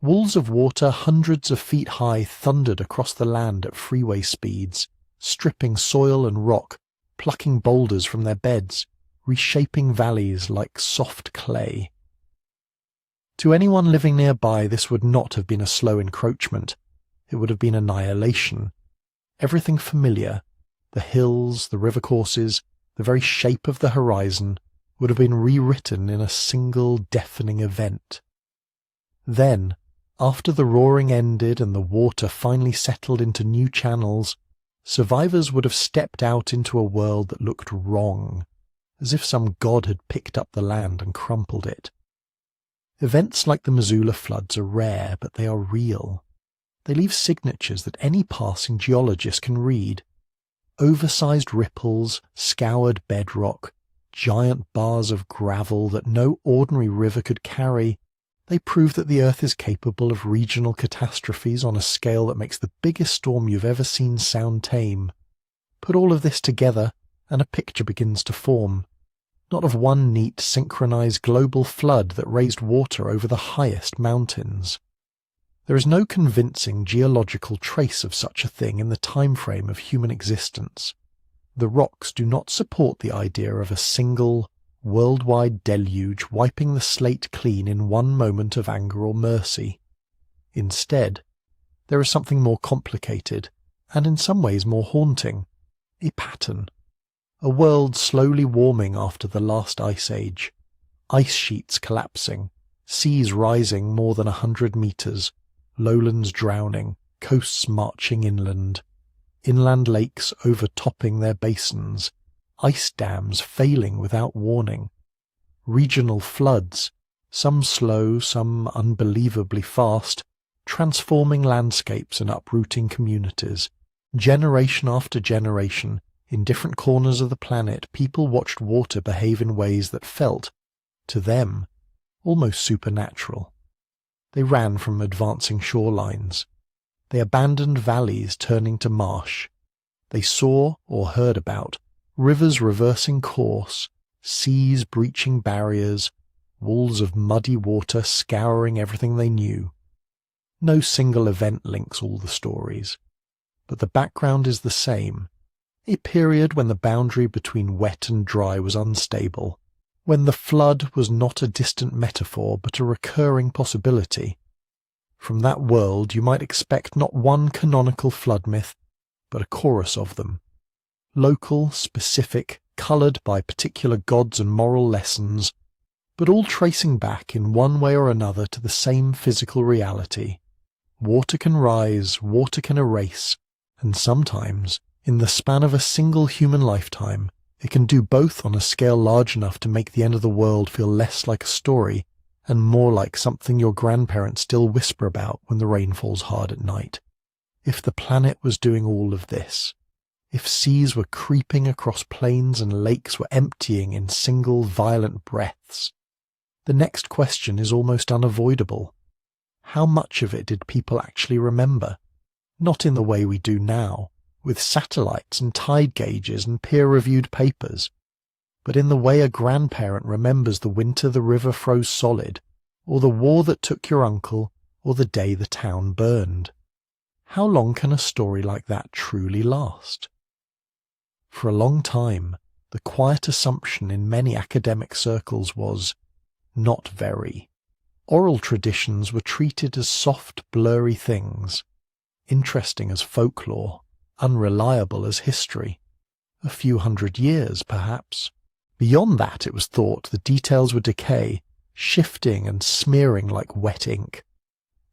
Speaker 1: Walls of water hundreds of feet high thundered across the land at freeway speeds, stripping soil and rock, plucking boulders from their beds, reshaping valleys like soft clay. To anyone living nearby, this would not have been a slow encroachment. It would have been annihilation. Everything familiar, the hills, the river courses, the very shape of the horizon, would have been rewritten in a single deafening event. Then, after the roaring ended and the water finally settled into new channels, survivors would have stepped out into a world that looked wrong, as if some god had picked up the land and crumpled it. Events like the Missoula floods are rare, but they are real. They leave signatures that any passing geologist can read. Oversized ripples, scoured bedrock, giant bars of gravel that no ordinary river could carry. They prove that the Earth is capable of regional catastrophes on a scale that makes the biggest storm you've ever seen sound tame. Put all of this together, and a picture begins to form. Not of one neat, synchronized global flood that raised water over the highest mountains. There is no convincing geological trace of such a thing in the time frame of human existence. The rocks do not support the idea of a single, worldwide deluge wiping the slate clean in one moment of anger or mercy. Instead, there is something more complicated, and in some ways more haunting, a pattern. A world slowly warming after the last ice age, ice sheets collapsing, seas rising more than 100 meters, lowlands drowning, coasts marching inland lakes overtopping their basins, ice dams failing without warning, regional floods, some slow, some unbelievably fast, transforming landscapes and uprooting communities. Generation after generation, in different corners of the planet, people watched water behave in ways that felt, to them, almost supernatural. They ran from advancing shorelines. They abandoned valleys turning to marsh. They saw, or heard about, rivers reversing course, seas breaching barriers, walls of muddy water scouring everything they knew. No single event links all the stories, but the background is the same. A period when the boundary between wet and dry was unstable, when the flood was not a distant metaphor but a recurring possibility. From that world you might expect not one canonical flood myth, but a chorus of them. Local, specific, coloured by particular gods and moral lessons, but all tracing back in one way or another to the same physical reality. Water can rise, water can erase, and sometimes, in the span of a single human lifetime, it can do both on a scale large enough to make the end of the world feel less like a story and more like something your grandparents still whisper about when the rain falls hard at night. If the planet was doing all of this, if seas were creeping across plains and lakes were emptying in single violent breaths, the next question is almost unavoidable. How much of it did people actually remember? Not in the way we do now, with satellites and tide gauges and peer-reviewed papers, but in the way a grandparent remembers the winter the river froze solid, or the war that took your uncle, or the day the town burned. How long can a story like that truly last? For a long time, the quiet assumption in many academic circles was, not very. Oral traditions were treated as soft, blurry things, interesting as folklore, unreliable as history. A few hundred years, perhaps. Beyond that, it was thought the details would decay, shifting and smearing like wet ink.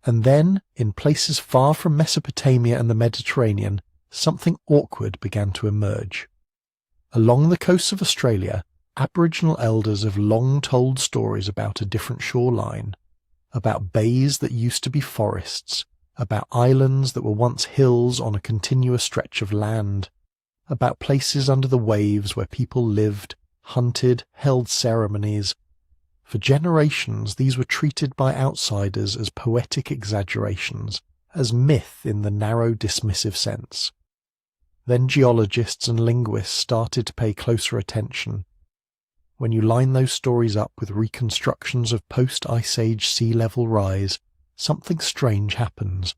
Speaker 1: And then, in places far from Mesopotamia and the Mediterranean, something awkward began to emerge. Along the coasts of Australia, Aboriginal elders have long told stories about a different shoreline, about bays that used to be forests, about islands that were once hills on a continuous stretch of land, about places under the waves where people lived, hunted, held ceremonies. For generations, these were treated by outsiders as poetic exaggerations, as myth in the narrow dismissive sense. Then geologists and linguists started to pay closer attention. When you line those stories up with reconstructions of post-Ice Age sea level rise, something strange happens.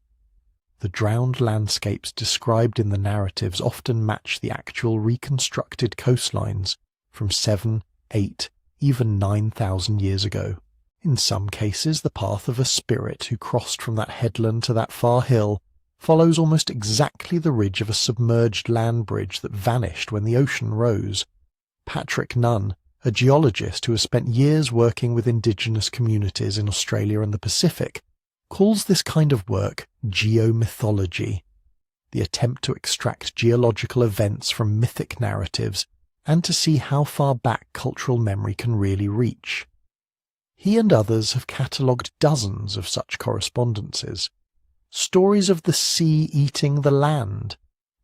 Speaker 1: The drowned landscapes described in the narratives often match the actual reconstructed coastlines from 7, 8, even 9,000 years ago. In some cases, the path of a spirit who crossed from that headland to that far hill follows almost exactly the ridge of a submerged land bridge that vanished when the ocean rose. Patrick Nunn, a geologist who has spent years working with indigenous communities in Australia and the Pacific, calls this kind of work geomythology, the attempt to extract geological events from mythic narratives and to see how far back cultural memory can really reach. He and others have catalogued dozens of such correspondences, stories of the sea eating the land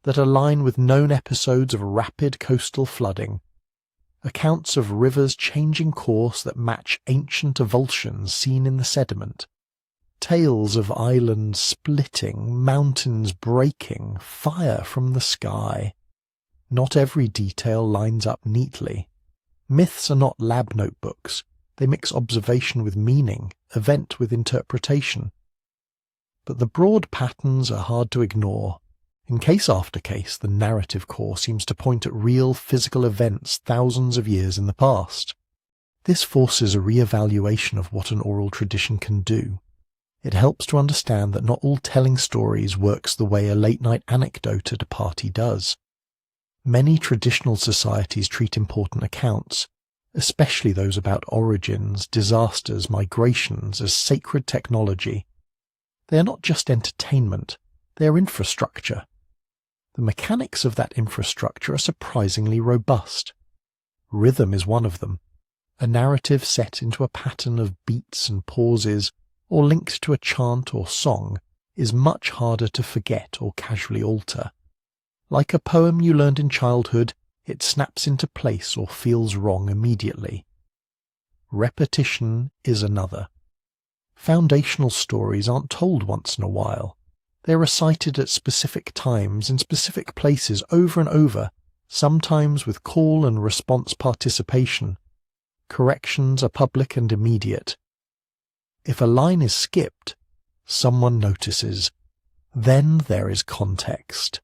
Speaker 1: that align with known episodes of rapid coastal flooding, accounts of rivers changing course that match ancient avulsions seen in the sediment, tales of islands splitting, mountains breaking, fire from the sky. Not every detail lines up neatly. Myths are not lab notebooks. They mix observation with meaning, event with interpretation. But the broad patterns are hard to ignore. In case after case, the narrative core seems to point at real physical events thousands of years in the past. This forces a re-evaluation of what an oral tradition can do. It helps to understand that not all telling stories works the way a late-night anecdote at a party does. Many traditional societies treat important accounts, especially those about origins, disasters, migrations, as sacred technology. They are not just entertainment, they are infrastructure. The mechanics of that infrastructure are surprisingly robust. Rhythm is one of them, a narrative set into a pattern of beats and pauses, or linked to a chant or song, is much harder to forget or casually alter. Like a poem you learned in childhood, it snaps into place or feels wrong immediately. Repetition is another. Foundational stories aren't told once in a while. They're recited at specific times in specific places over and over, sometimes with call and response participation. Corrections are public and immediate. If a line is skipped, someone notices. Then there is context.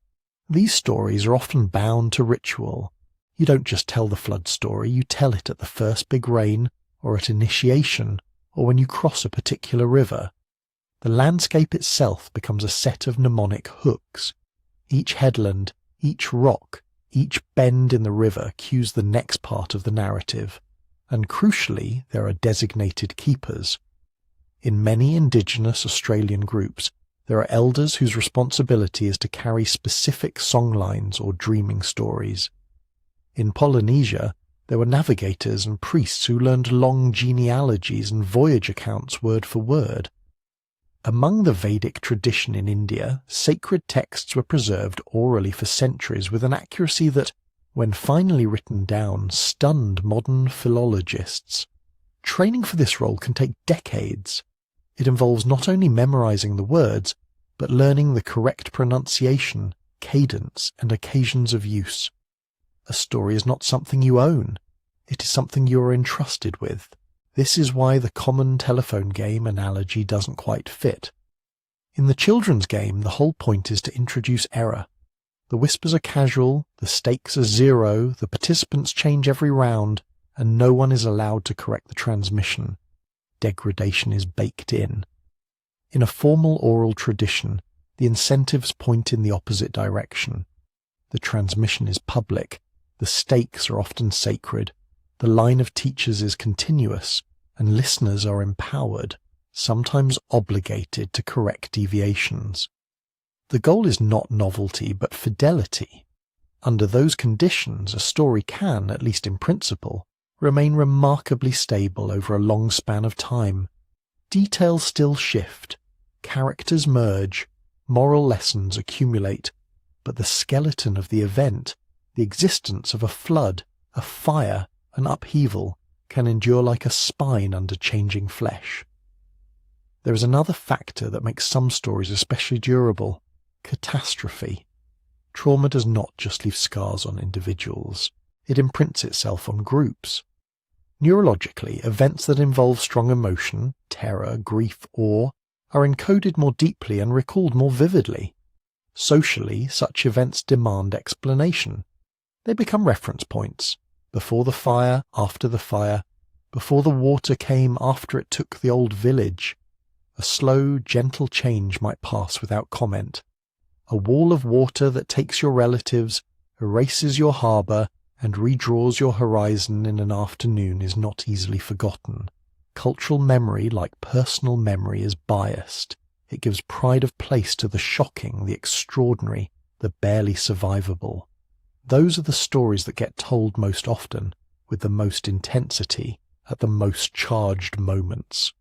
Speaker 1: These stories are often bound to ritual. You don't just tell the flood story, you tell it at the first big rain, or at initiation, or when you cross a particular river. The landscape itself becomes a set of mnemonic hooks. Each headland, each rock, each bend in the river cues the next part of the narrative, and crucially there are designated keepers. In many indigenous Australian groups, there are elders whose responsibility is to carry specific songlines or dreaming stories. In Polynesia, there were navigators and priests who learned long genealogies and voyage accounts word for word. Among the Vedic tradition in India, sacred texts were preserved orally for centuries with an accuracy that, when finally written down, stunned modern philologists. Training for this role can take decades. It involves not only memorizing the words, but learning the correct pronunciation, cadence, and occasions of use. A story is not something you own. It is something you are entrusted with. This is why the common telephone game analogy doesn't quite fit. In the children's game, the whole point is to introduce error. The whispers are casual, the stakes are zero, the participants change every round, and no one is allowed to correct the transmission. Degradation is baked in. In a formal oral tradition, the incentives point in the opposite direction. The transmission is public, the stakes are often sacred, the line of teachers is continuous, and listeners are empowered, sometimes obligated to correct deviations. The goal is not novelty, but fidelity. Under those conditions, a story can, at least in principle, remain remarkably stable over a long span of time. Details still shift, characters merge, moral lessons accumulate, but the skeleton of the event, the existence of a flood, a fire, an upheaval, can endure like a spine under changing flesh. There is another factor that makes some stories especially durable: catastrophe. Trauma does not just leave scars on individuals, it imprints itself on groups. Neurologically, events that involve strong emotion, terror, grief, awe, are encoded more deeply and recalled more vividly. Socially, such events demand explanation. They become reference points. Before the fire, after the fire, before the water came, after it took the old village. A slow, gentle change might pass without comment. A wall of water that takes your relatives, erases your harbour, and redraws your horizon in an afternoon is not easily forgotten. Cultural memory, like personal memory, is biased. It gives pride of place to the shocking, the extraordinary, the barely survivable. Those are the stories that get told most often, with the most intensity, at the most charged moments.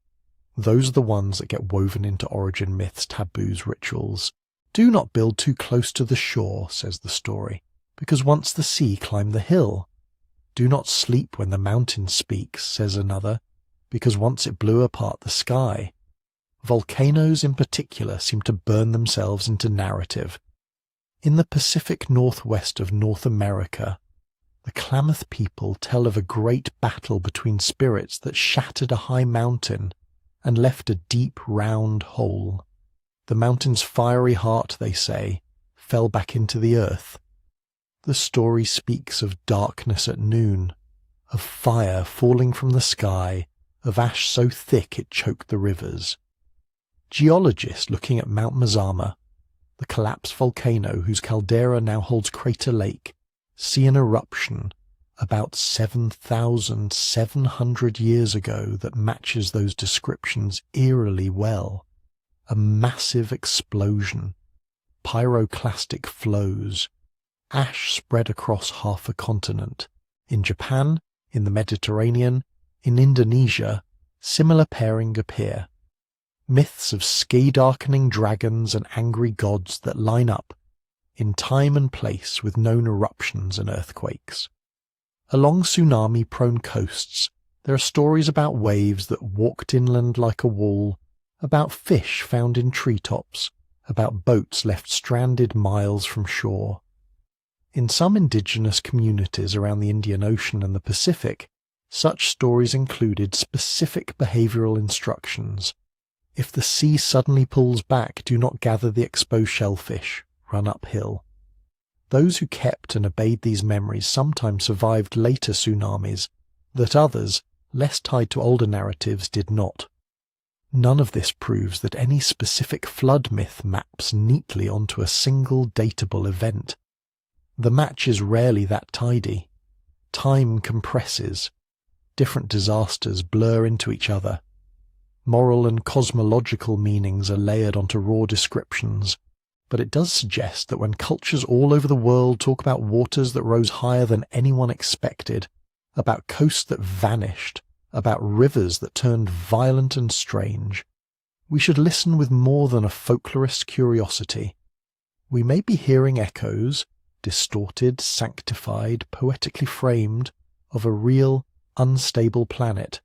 Speaker 1: Those are the ones that get woven into origin myths, taboos, rituals. Do not build too close to the shore, says the story, because once the sea climbed the hill. Do not sleep when the mountain speaks, says another, because once it blew apart the sky. Volcanoes in particular seem to burn themselves into narrative. In the Pacific Northwest of North America, the Klamath people tell of a great battle between spirits that shattered a high mountain and left a deep round hole. The mountain's fiery heart, they say, fell back into the earth. The story speaks of darkness at noon, of fire falling from the sky, of ash so thick it choked the rivers. Geologists looking at Mount Mazama, the collapsed volcano whose caldera now holds Crater Lake, see an eruption about 7,700 years ago that matches those descriptions eerily well. A massive explosion, pyroclastic flows, ash spread across half a continent. In Japan, in the Mediterranean, in Indonesia, similar pairing appear. Myths of sky-darkening dragons and angry gods that line up, in time and place with known eruptions and earthquakes. Along tsunami-prone coasts, there are stories about waves that walked inland like a wall, about fish found in treetops, about boats left stranded miles from shore. In some indigenous communities around the Indian Ocean and the Pacific, such stories included specific behavioral instructions. If the sea suddenly pulls back, do not gather the exposed shellfish, run uphill. Those who kept and obeyed these memories sometimes survived later tsunamis, that others, less tied to older narratives, did not. None of this proves that any specific flood myth maps neatly onto a single datable event. The match is rarely that tidy. Time compresses. Different disasters blur into each other. Moral and cosmological meanings are layered onto raw descriptions, but it does suggest that when cultures all over the world talk about waters that rose higher than anyone expected, about coasts that vanished, about rivers that turned violent and strange, we should listen with more than a folklorist's curiosity. We may be hearing echoes, distorted, sanctified, poetically framed, of a real, unstable planet,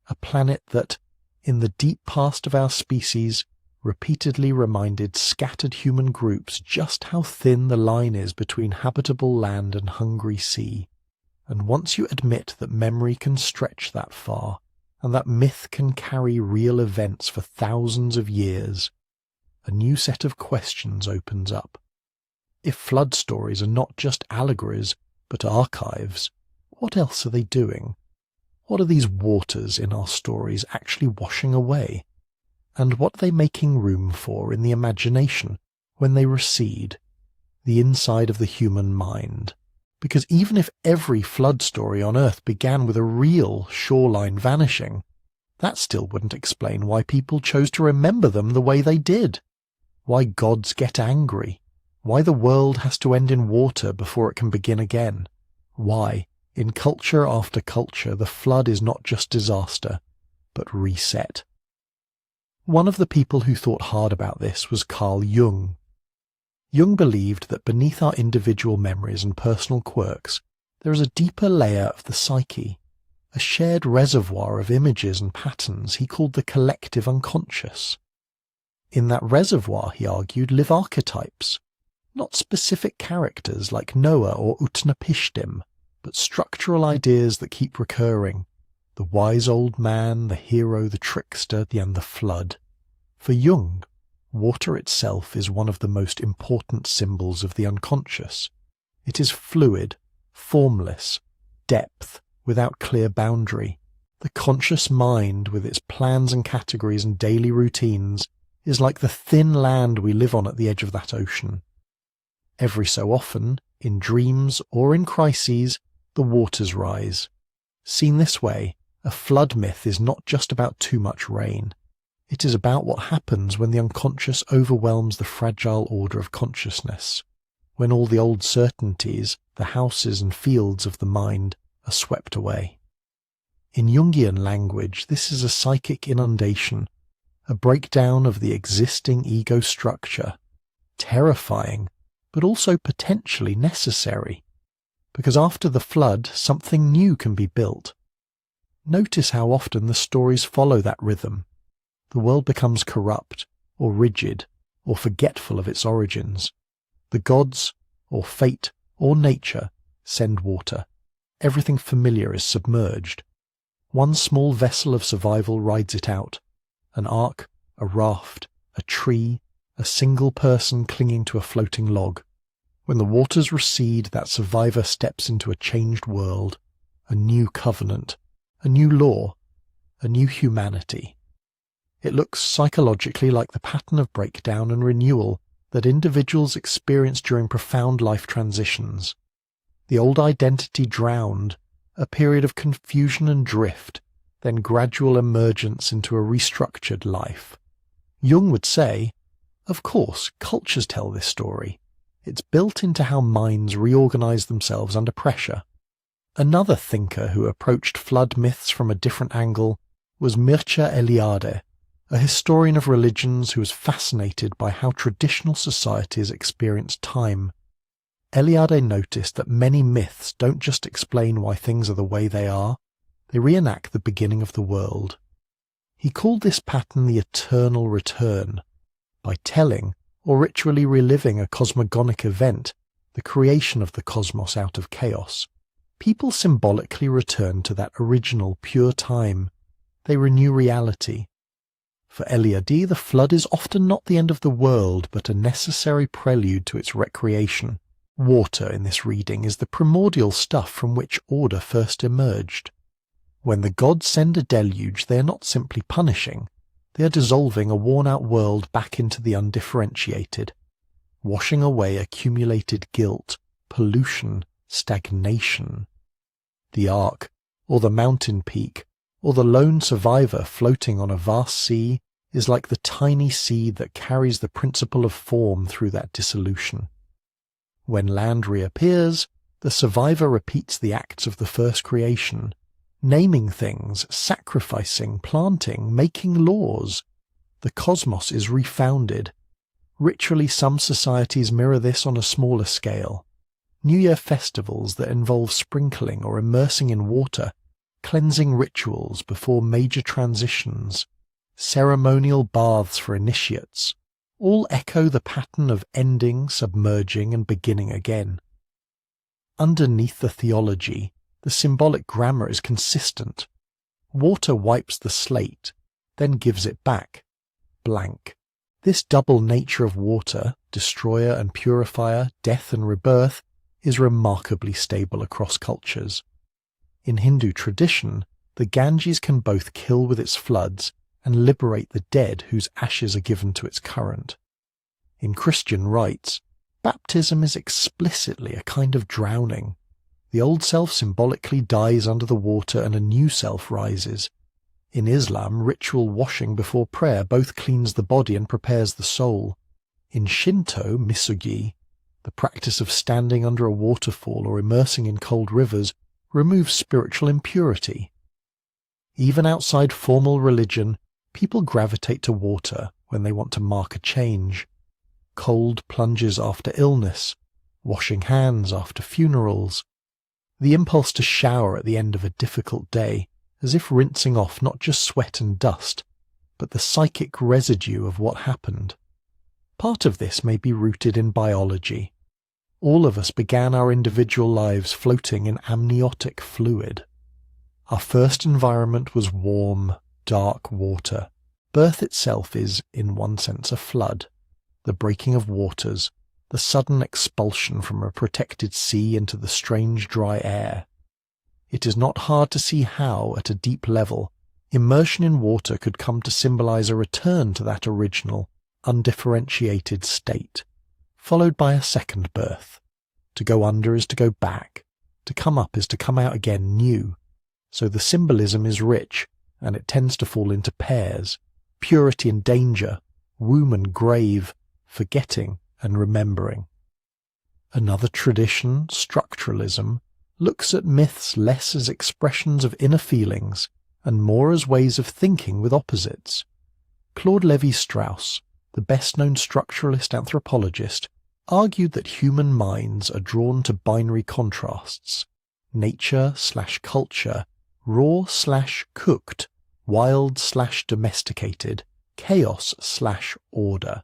Speaker 1: a planet that, in the deep past of our species, repeatedly reminded scattered human groups just how thin the line is between habitable land and hungry sea. And once you admit that memory can stretch that far, and that myth can carry real events for thousands of years, a new set of questions opens up. If flood stories are not just allegories, but archives, what else are they doing? What are these waters in our stories actually washing away? And what are they making room for in the imagination when they recede, the inside of the human mind? Because even if every flood story on Earth began with a real shoreline vanishing, that still wouldn't explain why people chose to remember them the way they did. Why gods get angry. Why the world has to end in water before it can begin again. Why, in culture after culture, the flood is not just disaster, but reset. One of the people who thought hard about this was Carl Jung. Jung believed that beneath our individual memories and personal quirks, there is a deeper layer of the psyche, a shared reservoir of images and patterns he called the collective unconscious. In that reservoir, he argued, live archetypes, not specific characters like Noah or Utnapishtim, but structural ideas that keep recurring, the wise old man, the hero, the trickster, and the flood. For Jung, water itself is one of the most important symbols of the unconscious. It is fluid, formless, depth, without clear boundary. The conscious mind, with its plans and categories and daily routines, is like the thin land we live on at the edge of that ocean. Every so often, in dreams or in crises, the waters rise. Seen this way, a flood myth is not just about too much rain. It is about what happens when the unconscious overwhelms the fragile order of consciousness, when all the old certainties, the houses and fields of the mind, are swept away. In Jungian language, this is a psychic inundation, a breakdown of the existing ego structure, terrifying, but also potentially necessary, because after the flood, something new can be built. Notice how often the stories follow that rhythm. The world becomes corrupt, or rigid, or forgetful of its origins. The gods, or fate, or nature send water. Everything familiar is submerged. One small vessel of survival rides it out. An ark, a raft, a tree, a single person clinging to a floating log. When the waters recede, that survivor steps into a changed world, a new covenant, a new law, a new humanity. It looks psychologically like the pattern of breakdown and renewal that individuals experience during profound life transitions. The old identity drowned, a period of confusion and drift, then gradual emergence into a restructured life. Jung would say, of course, cultures tell this story. It's built into how minds reorganize themselves under pressure. Another thinker who approached flood myths from a different angle was Mircea Eliade, a historian of religions who was fascinated by how traditional societies experienced time. Eliade noticed that many myths don't just explain why things are the way they are, they reenact the beginning of the world. He called this pattern the eternal return. By telling or ritually reliving a cosmogonic event, the creation of the cosmos out of chaos, people symbolically return to that original pure time. They renew reality. For Eliade, the flood is often not the end of the world, but a necessary prelude to its recreation. Water, in this reading, is the primordial stuff from which order first emerged. When the gods send a deluge, they are not simply punishing, they are dissolving a worn-out world back into the undifferentiated, washing away accumulated guilt, pollution, stagnation. The ark, or the mountain peak, or the lone survivor floating on a vast sea is like the tiny seed that carries the principle of form through that dissolution. When land reappears, the survivor repeats the acts of the first creation, naming things, sacrificing, planting, making laws. The cosmos is refounded. Ritually, some societies mirror this on a smaller scale. New Year festivals that involve sprinkling or immersing in water, cleansing rituals before major transitions, ceremonial baths for initiates, all echo the pattern of ending, submerging, and beginning again. Underneath the theology, the symbolic grammar is consistent. Water wipes the slate, then gives it back, blank. This double nature of water, destroyer and purifier, death and rebirth, is remarkably stable across cultures. In Hindu tradition, the Ganges can both kill with its floods and liberate the dead whose ashes are given to its current. In Christian rites, baptism is explicitly a kind of drowning. The old self symbolically dies under the water and a new self rises. In Islam, ritual washing before prayer both cleans the body and prepares the soul. In Shinto, misugi, the practice of standing under a waterfall or immersing in cold rivers, removes spiritual impurity. Even outside formal religion, People gravitate to water when they want to mark a change. Cold plunges after illness, washing hands after funerals. The impulse to shower at the end of a difficult day, as if rinsing off not just sweat and dust, but the psychic residue of what happened. Part of this may be rooted in biology. All of us began our individual lives floating in amniotic fluid. Our first environment was warm, dark water. Birth itself is, in one sense, a flood, the breaking of waters, the sudden expulsion from a protected sea into the strange dry air. It is not hard to see how, at a deep level, immersion in water could come to symbolize a return to that original, undifferentiated state, followed by a second birth. To go under is to go back. To come up is to come out again new. So the symbolism is rich, and it tends to fall into pairs: purity and danger, womb and grave, forgetting and remembering. Another tradition, structuralism, looks at myths less as expressions of inner feelings and more as ways of thinking with opposites. Claude Lévi-Strauss, the best-known structuralist anthropologist, argued that human minds are drawn to binary contrasts: nature/culture, raw/cooked, wild/domesticated, chaos/order.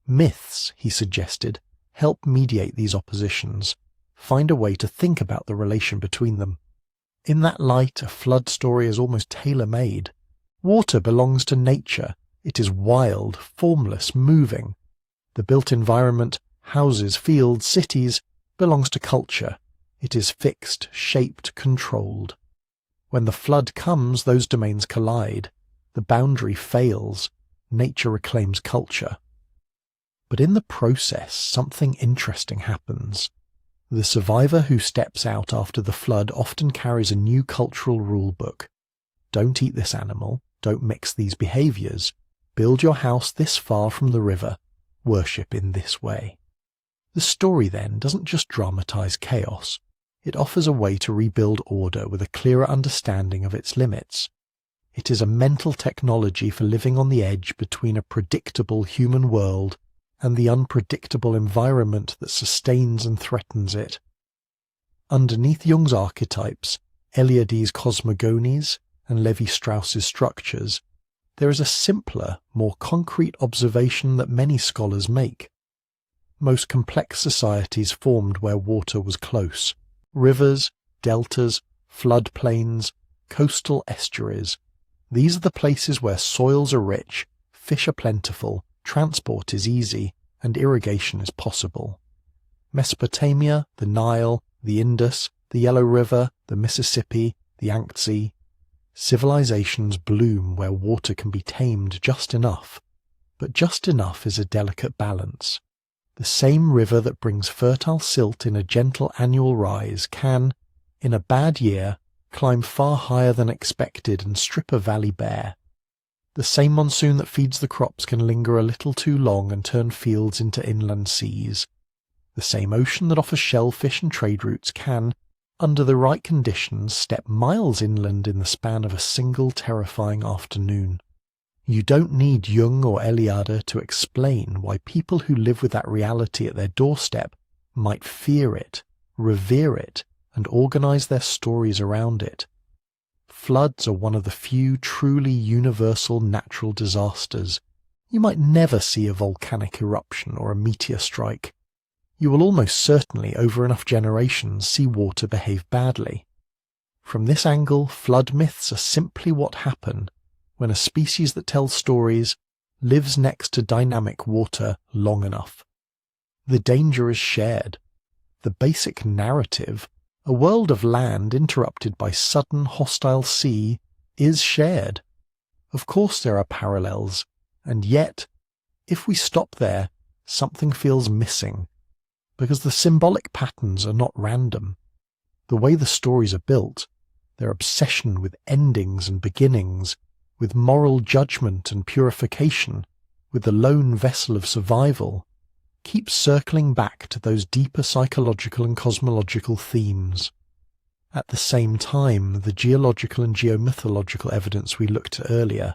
Speaker 1: Myths, he suggested, help mediate these oppositions, find a way to think about the relation between them. In that light, a flood story is almost tailor-made. Water belongs to nature. It is wild, formless, moving. The built environment, houses, fields, cities, belongs to culture. It is fixed, shaped, controlled. When the flood comes, those domains collide. The boundary fails. Nature reclaims culture. But in the process, something interesting happens. The survivor who steps out after the flood often carries a new cultural rule book. Don't eat this animal. Don't mix these behaviors. Build your house this far from the river. Worship in this way. The story, then, doesn't just dramatize chaos. It offers a way to rebuild order with a clearer understanding of its limits. It is a mental technology for living on the edge between a predictable human world and the unpredictable environment that sustains and threatens it. Underneath Jung's archetypes, Eliade's cosmogonies, and Lévi-Strauss's structures, there is a simpler, more concrete observation that many scholars make. Most complex societies formed where water was close. Rivers, deltas, floodplains, coastal estuaries. These are the places where soils are rich, fish are plentiful, transport is easy, and irrigation is possible. Mesopotamia, the Nile, the Indus, the Yellow River, the Mississippi, the Yangtze. Civilizations bloom where water can be tamed just enough, but just enough is a delicate balance. The same river that brings fertile silt in a gentle annual rise can, in a bad year, climb far higher than expected and strip a valley bare. The same monsoon that feeds the crops can linger a little too long and turn fields into inland seas. The same ocean that offers shellfish and trade routes can, under the right conditions, step miles inland in the span of a single terrifying afternoon. You don't need Jung or Eliade to explain why people who live with that reality at their doorstep might fear it, revere it, and organize their stories around it. Floods are one of the few truly universal natural disasters. You might never see a volcanic eruption or a meteor strike. You will almost certainly, over enough generations, see water behave badly. From this angle, flood myths are simply what happen when a species that tells stories lives next to dynamic water long enough. The danger is shared. The basic narrative, a world of land interrupted by sudden hostile sea, is shared. Of course there are parallels, and yet, if we stop there, something feels missing, because the symbolic patterns are not random. The way the stories are built, their obsession with endings and beginnings, with moral judgment and purification, with the lone vessel of survival, keeps circling back to those deeper psychological and cosmological themes. At the same time, the geological and geomythological evidence we looked at earlier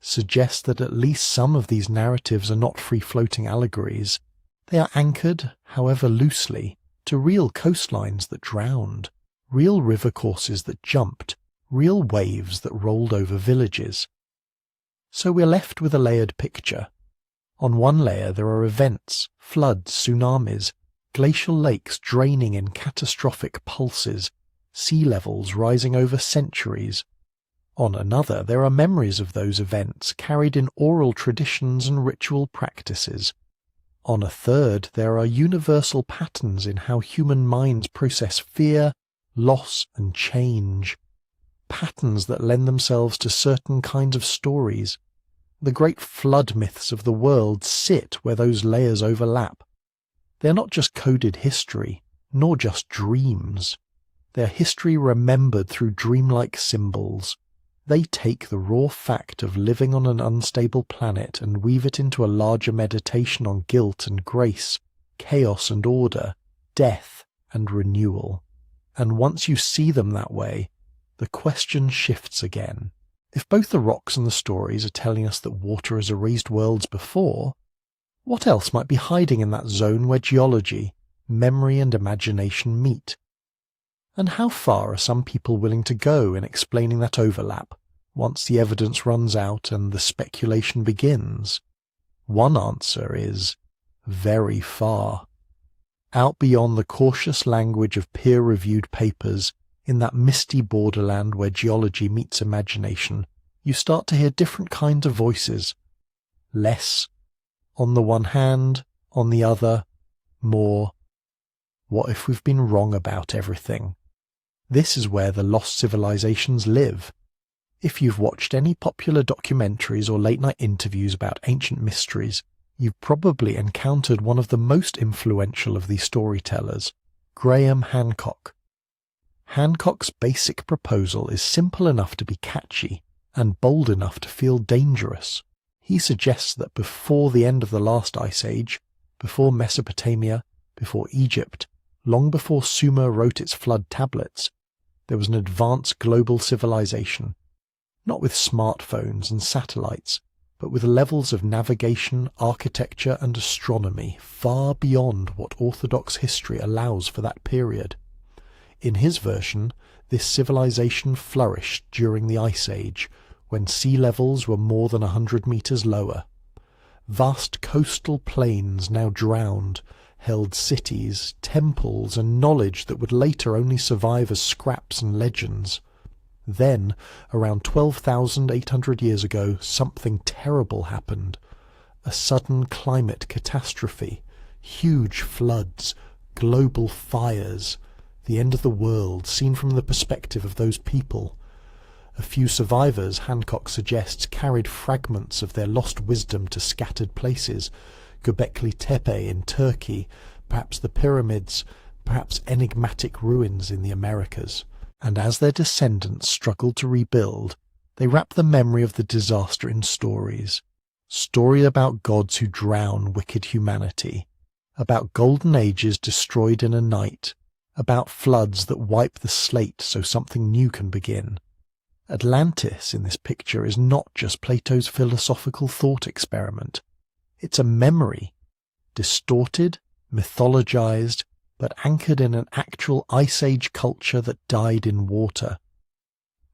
Speaker 1: suggests that at least some of these narratives are not free-floating allegories. They are anchored, however loosely, to real coastlines that drowned, real river courses that jumped, real waves that rolled over villages. So we're left with a layered picture. On one layer there are events, floods, tsunamis, glacial lakes draining in catastrophic pulses, sea levels rising over centuries. On another there are memories of those events carried in oral traditions and ritual practices. On a third there are universal patterns in how human minds process fear, loss and change. Patterns that lend themselves to certain kinds of stories. The great flood myths of the world sit where those layers overlap. They are not just coded history, nor just dreams. They are history remembered through dreamlike symbols. They take the raw fact of living on an unstable planet and weave it into a larger meditation on guilt and grace, chaos and order, death and renewal. And once you see them that way, the question shifts again. If both the rocks and the stories are telling us that water has erased worlds before, what else might be hiding in that zone where geology, memory and imagination meet? And how far are some people willing to go in explaining that overlap, once the evidence runs out and the speculation begins? One answer is very far. Out beyond the cautious language of peer-reviewed papers, in that misty borderland where geology meets imagination, you start to hear different kinds of voices. Less, on the one hand, on the other, more. What if we've been wrong about everything? This is where the lost civilizations live. If you've watched any popular documentaries or late-night interviews about ancient mysteries, you've probably encountered one of the most influential of these storytellers, Graham Hancock. Hancock's basic proposal is simple enough to be catchy and bold enough to feel dangerous. He suggests that before the end of the last ice age, before Mesopotamia, before Egypt, long before Sumer wrote its flood tablets, there was an advanced global civilization, not with smartphones and satellites, but with levels of navigation, architecture and astronomy far beyond what orthodox history allows for that period. In his version, this civilization flourished during the Ice Age, when sea levels were more than 100 meters lower. Vast coastal plains, now drowned, held cities, temples, and knowledge that would later only survive as scraps and legends. Then, around 12,800 years ago, something terrible happened. A sudden climate catastrophe, huge floods, global fires, the end of the world seen from the perspective of those people. A few survivors, Hancock suggests, carried fragments of their lost wisdom to scattered places, Göbekli Tepe in Turkey, perhaps the pyramids, perhaps enigmatic ruins in the Americas. And as their descendants struggled to rebuild, they wrap the memory of the disaster in stories. Story about gods who drown wicked humanity, about golden ages destroyed in a night, about floods that wipe the slate so something new can begin. Atlantis in this picture is not just Plato's philosophical thought experiment. It's a memory, distorted, mythologized, but anchored in an actual Ice Age culture that died in water.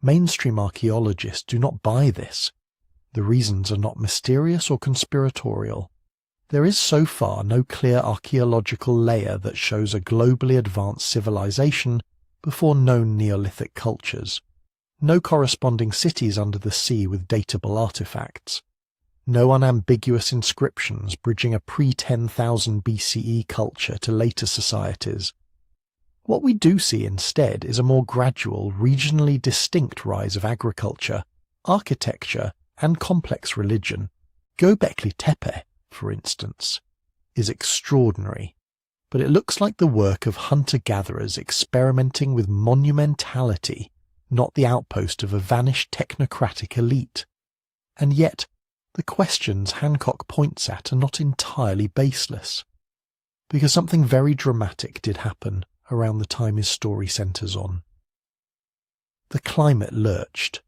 Speaker 1: Mainstream archaeologists do not buy this. The reasons are not mysterious or conspiratorial. There is so far no clear archaeological layer that shows a globally advanced civilization before known Neolithic cultures. No corresponding cities under the sea with datable artifacts. No unambiguous inscriptions bridging a pre-10,000 BCE culture to later societies. What we do see instead is a more gradual, regionally distinct rise of agriculture, architecture, and complex religion. Göbekli Tepe, for instance, is extraordinary, but it looks like the work of hunter-gatherers experimenting with monumentality, not the outpost of a vanished technocratic elite. And yet, the questions Hancock points at are not entirely baseless, because something very dramatic did happen around the time his story centres on. The climate lurched.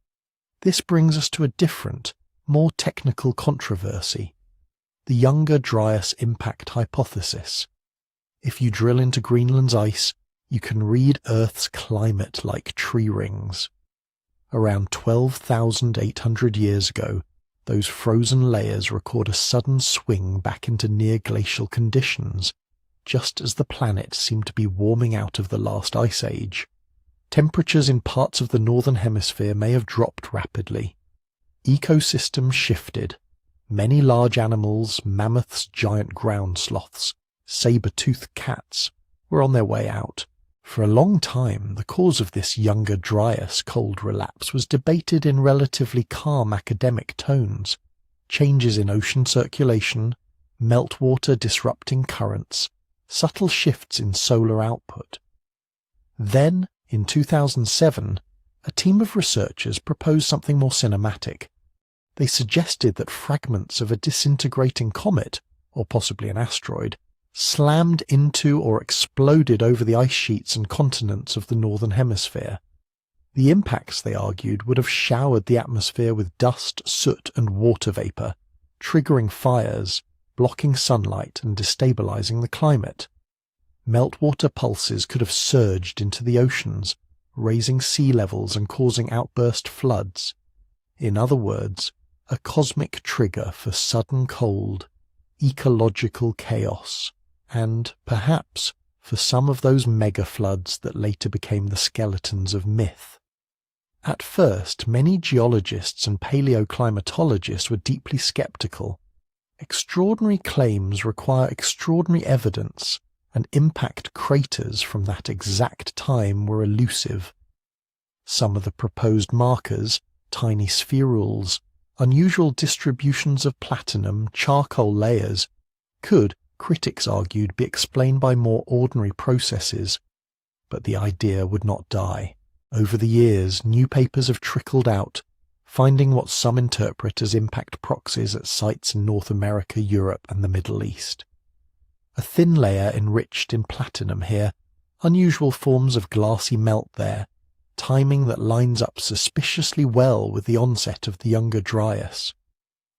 Speaker 1: This brings us to a different, more technical controversy. The Younger Dryas Impact Hypothesis. If you drill into Greenland's ice, you can read Earth's climate like tree rings. Around 12,800 years ago, those frozen layers record a sudden swing back into near-glacial conditions, just as the planet seemed to be warming out of the last ice age. Temperatures in parts of the northern hemisphere may have dropped rapidly. Ecosystems shifted. Many large animals, mammoths, giant ground sloths, saber-toothed cats, were on their way out. For a long time, the cause of this Younger Dryas cold relapse was debated in relatively calm academic tones. Changes in ocean circulation, meltwater disrupting currents, subtle shifts in solar output. Then, in 2007, a team of researchers proposed something more cinematic. They suggested that fragments of a disintegrating comet, or possibly an asteroid, slammed into or exploded over the ice sheets and continents of the northern hemisphere. The impacts, they argued, would have showered the atmosphere with dust, soot and water vapour, triggering fires, blocking sunlight and destabilising the climate. Meltwater pulses could have surged into the oceans, raising sea levels and causing outburst floods. In other words, a cosmic trigger for sudden cold, ecological chaos, and, perhaps, for some of those mega-floods that later became the skeletons of myth. At first, many geologists and paleoclimatologists were deeply sceptical. Extraordinary claims require extraordinary evidence, and impact craters from that exact time were elusive. Some of the proposed markers, tiny spherules, unusual distributions of platinum, charcoal layers, could, critics argued, be explained by more ordinary processes. But the idea would not die. Over the years, new papers have trickled out, finding what some interpret as impact proxies at sites in North America, Europe and the Middle East. A thin layer enriched in platinum here, unusual forms of glassy melt there, timing that lines up suspiciously well with the onset of the Younger Dryas.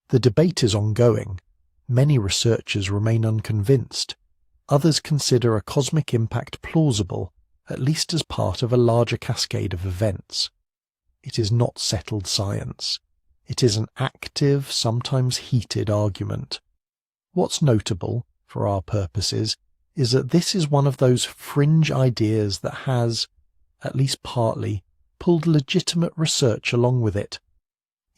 Speaker 1: The debate is ongoing. Many researchers remain unconvinced. Others consider a cosmic impact plausible, at least as part of a larger cascade of events. It is not settled science. It is an active, sometimes heated argument. What's notable, for our purposes, is that this is one of those fringe ideas that has, at least partly, pulled legitimate research along with it.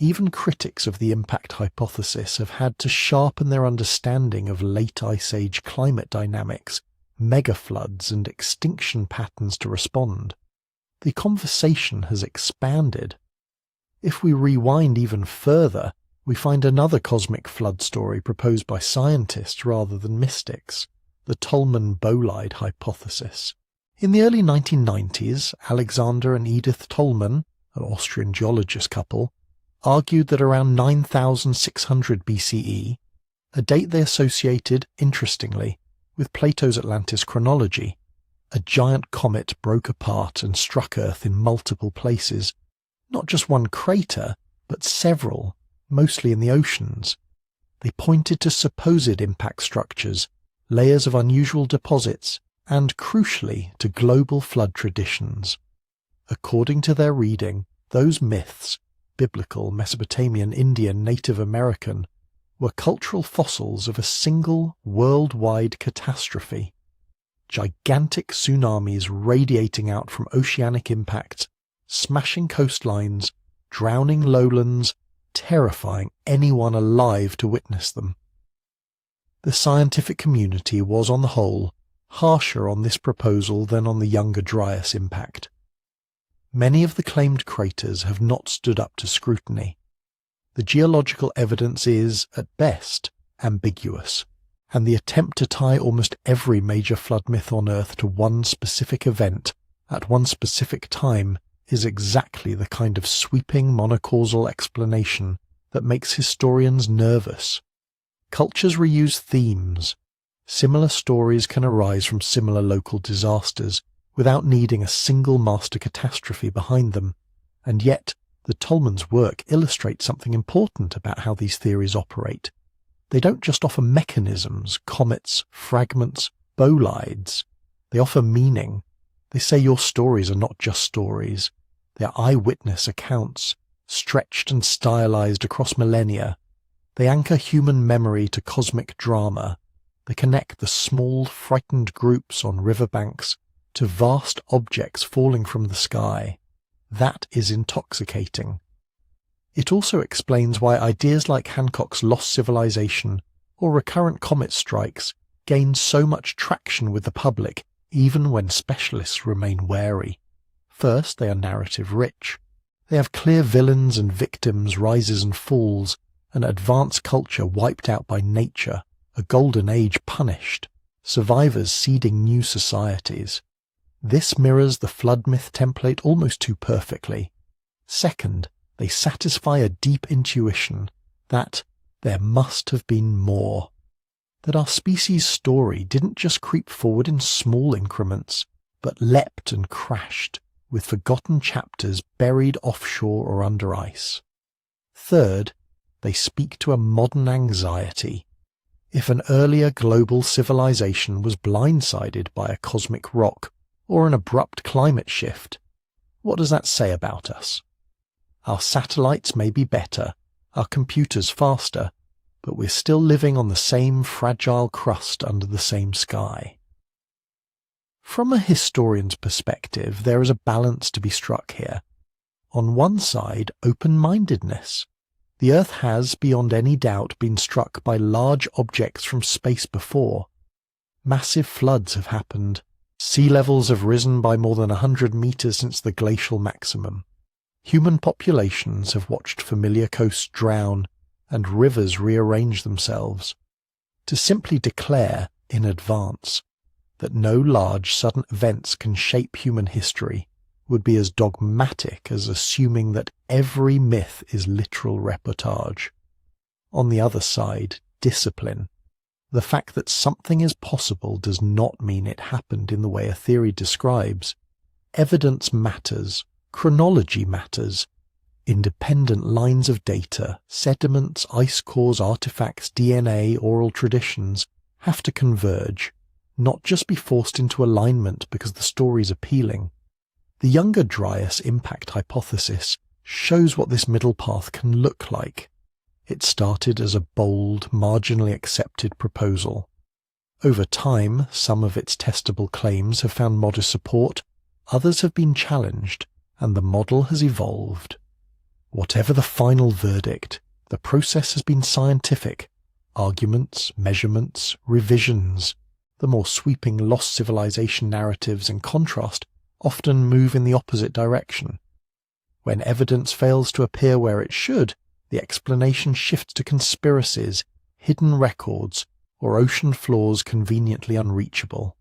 Speaker 1: Even critics of the impact hypothesis have had to sharpen their understanding of late Ice Age climate dynamics, megafloods and extinction patterns to respond. The conversation has expanded. If we rewind even further, we find another cosmic flood story proposed by scientists rather than mystics, the Tolman-Bolide hypothesis. In the early 1990s, Alexander and Edith Tolman, an Austrian geologist couple, argued that around 9600 BCE, a date they associated, interestingly, with Plato's Atlantis chronology, a giant comet broke apart and struck Earth in multiple places, not just one crater, but several, mostly in the oceans. They pointed to supposed impact structures, layers of unusual deposits, and, crucially, to global flood traditions. According to their reading, those myths, biblical, Mesopotamian, Indian, Native American, were cultural fossils of a single worldwide catastrophe. Gigantic tsunamis radiating out from oceanic impacts, smashing coastlines, drowning lowlands, terrifying anyone alive to witness them. The scientific community was, on the whole, harsher on this proposal than on the Younger Dryas impact. Many of the claimed craters have not stood up to scrutiny. The geological evidence is, at best, ambiguous, and the attempt to tie almost every major flood myth on Earth to one specific event at one specific time is exactly the kind of sweeping monocausal explanation that makes historians nervous. Cultures reuse themes. Similar stories can arise from similar local disasters without needing a single master catastrophe behind them, and yet The Tolman's work illustrates something important about how these theories operate. They don't just offer mechanisms, comets, fragments, bolides. They offer meaning. They say your stories are not just stories. They are eyewitness accounts, stretched and stylized across millennia. They anchor human memory to cosmic drama. They connect the small, frightened groups on riverbanks to vast objects falling from the sky. That is intoxicating. It also explains why ideas like Hancock's lost civilization or recurrent comet strikes gain so much traction with the public, even when specialists remain wary. First, they are narrative-rich. They have clear villains and victims, rises and falls, an advanced culture wiped out by nature, a golden age punished, survivors seeding new societies. This mirrors the flood myth template almost too perfectly. Second, they satisfy a deep intuition that there must have been more. That our species' story didn't just creep forward in small increments, but leapt and crashed, with forgotten chapters buried offshore or under ice. Third, they speak to a modern anxiety. If an earlier global civilization was blindsided by a cosmic rock or an abrupt climate shift, what does that say about us? Our satellites may be better, our computers faster, but we're still living on the same fragile crust under the same sky. From a historian's perspective, there is a balance to be struck here. On one side, open-mindedness. The Earth has, beyond any doubt, been struck by large objects from space before. Massive floods have happened. Sea levels have risen by more than 100 meters since the glacial maximum. Human populations have watched familiar coasts drown and rivers rearrange themselves. To simply declare, in advance, that no large sudden events can shape human history would be as dogmatic as assuming that every myth is literal reportage. On the other side, discipline. The fact that something is possible does not mean it happened in the way a theory describes. Evidence matters. Chronology matters. Independent lines of data, sediments, ice cores, artifacts, DNA, oral traditions have to converge, not just be forced into alignment because the story's appealing. The Younger Dryas impact hypothesis shows what this middle path can look like. It started as a bold, marginally accepted proposal. Over time, some of its testable claims have found modest support, others have been challenged, and the model has evolved. Whatever the final verdict, the process has been scientific. Arguments, measurements, revisions. The more sweeping lost civilization narratives, in contrast, often move in the opposite direction. When evidence fails to appear where it should, the explanation shifts to conspiracies, hidden records, or ocean floors conveniently unreachable.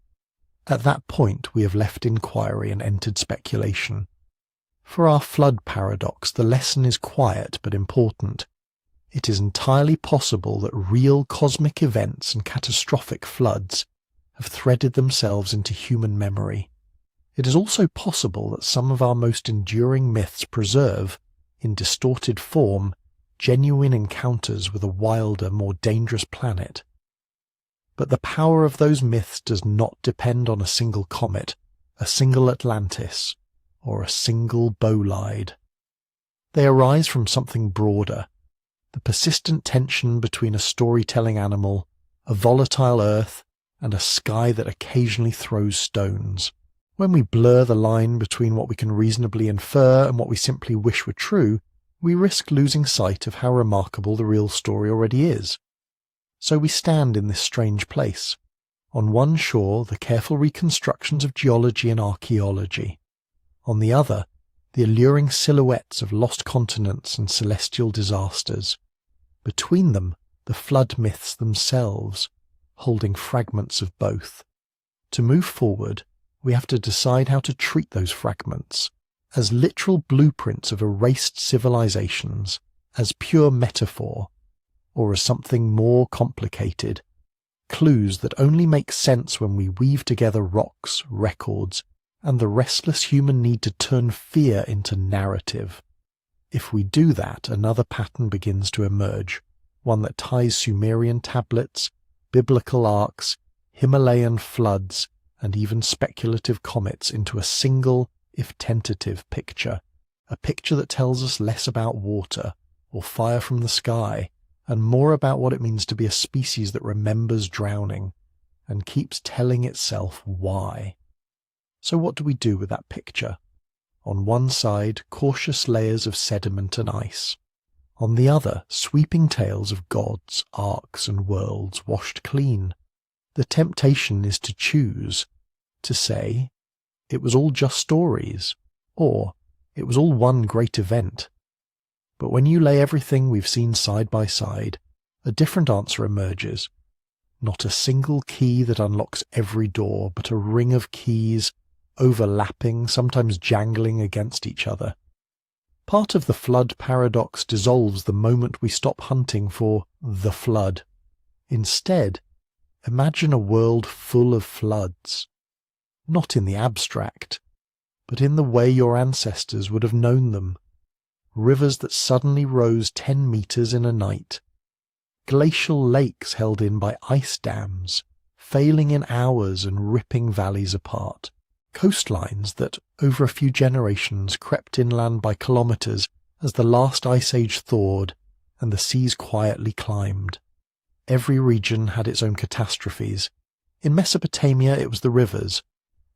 Speaker 1: At that point, we have left inquiry and entered speculation. For our flood paradox, the lesson is quiet but important. It is entirely possible that real cosmic events and catastrophic floods have threaded themselves into human memory. It is also possible that some of our most enduring myths preserve, in distorted form, genuine encounters with a wilder, more dangerous planet. But the power of those myths does not depend on a single comet, a single Atlantis, or a single bolide. They arise from something broader, the persistent tension between a storytelling animal, a volatile Earth, and a sky that occasionally throws stones. When we blur the line between what we can reasonably infer and what we simply wish were true, we risk losing sight of how remarkable the real story already is. So we stand in this strange place. On one shore, the careful reconstructions of geology and archaeology. On the other, the alluring silhouettes of lost continents and celestial disasters. Between them, the flood myths themselves, holding fragments of both. To move forward, we have to decide how to treat those fragments, as literal blueprints of erased civilizations, as pure metaphor, or as something more complicated, clues that only make sense when we weave together rocks, records, and the restless human need to turn fear into narrative. If we do that, another pattern begins to emerge, one that ties Sumerian tablets, biblical arcs, Himalayan floods, and even speculative comets into a single, if tentative, picture. A picture that tells us less about water or fire from the sky, and more about what it means to be a species that remembers drowning and keeps telling itself why. So what do we do with that picture? On one side, cautious layers of sediment and ice. On the other, sweeping tales of gods, arcs, and worlds washed clean. The temptation is to choose, to say, it was all just stories, or it was all one great event. But when you lay everything we've seen side by side, a different answer emerges. Not a single key that unlocks every door, but a ring of keys, overlapping, sometimes jangling against each other. Part of the flood paradox dissolves the moment we stop hunting for the flood. Instead, imagine a world full of floods. Not in the abstract, but in the way your ancestors would have known them. Rivers that suddenly rose 10 meters in a night. Glacial lakes held in by ice dams, failing in hours and ripping valleys apart. Coastlines that, over a few generations, crept inland by kilometers as the last ice age thawed and the seas quietly climbed. Every region had its own catastrophes. In Mesopotamia it was the rivers,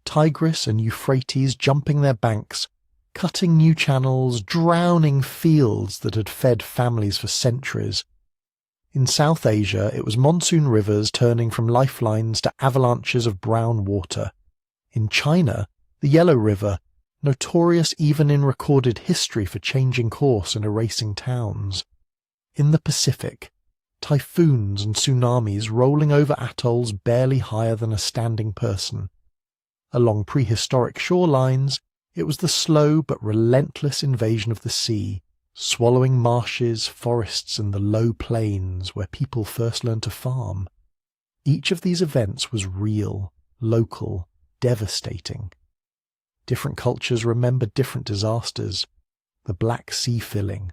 Speaker 1: Tigris and Euphrates jumping their banks, cutting new channels, drowning fields that had fed families for centuries. In South Asia it was monsoon rivers turning from lifelines to avalanches of brown water. In China, the Yellow River, notorious even in recorded history for changing course and erasing towns. In the Pacific, typhoons and tsunamis rolling over atolls barely higher than a standing person. Along prehistoric shorelines, it was the slow but relentless invasion of the sea, swallowing marshes, forests, and the low plains where people first learned to farm. Each of these events was real, local, devastating. Different cultures remember different disasters. The Black Sea filling,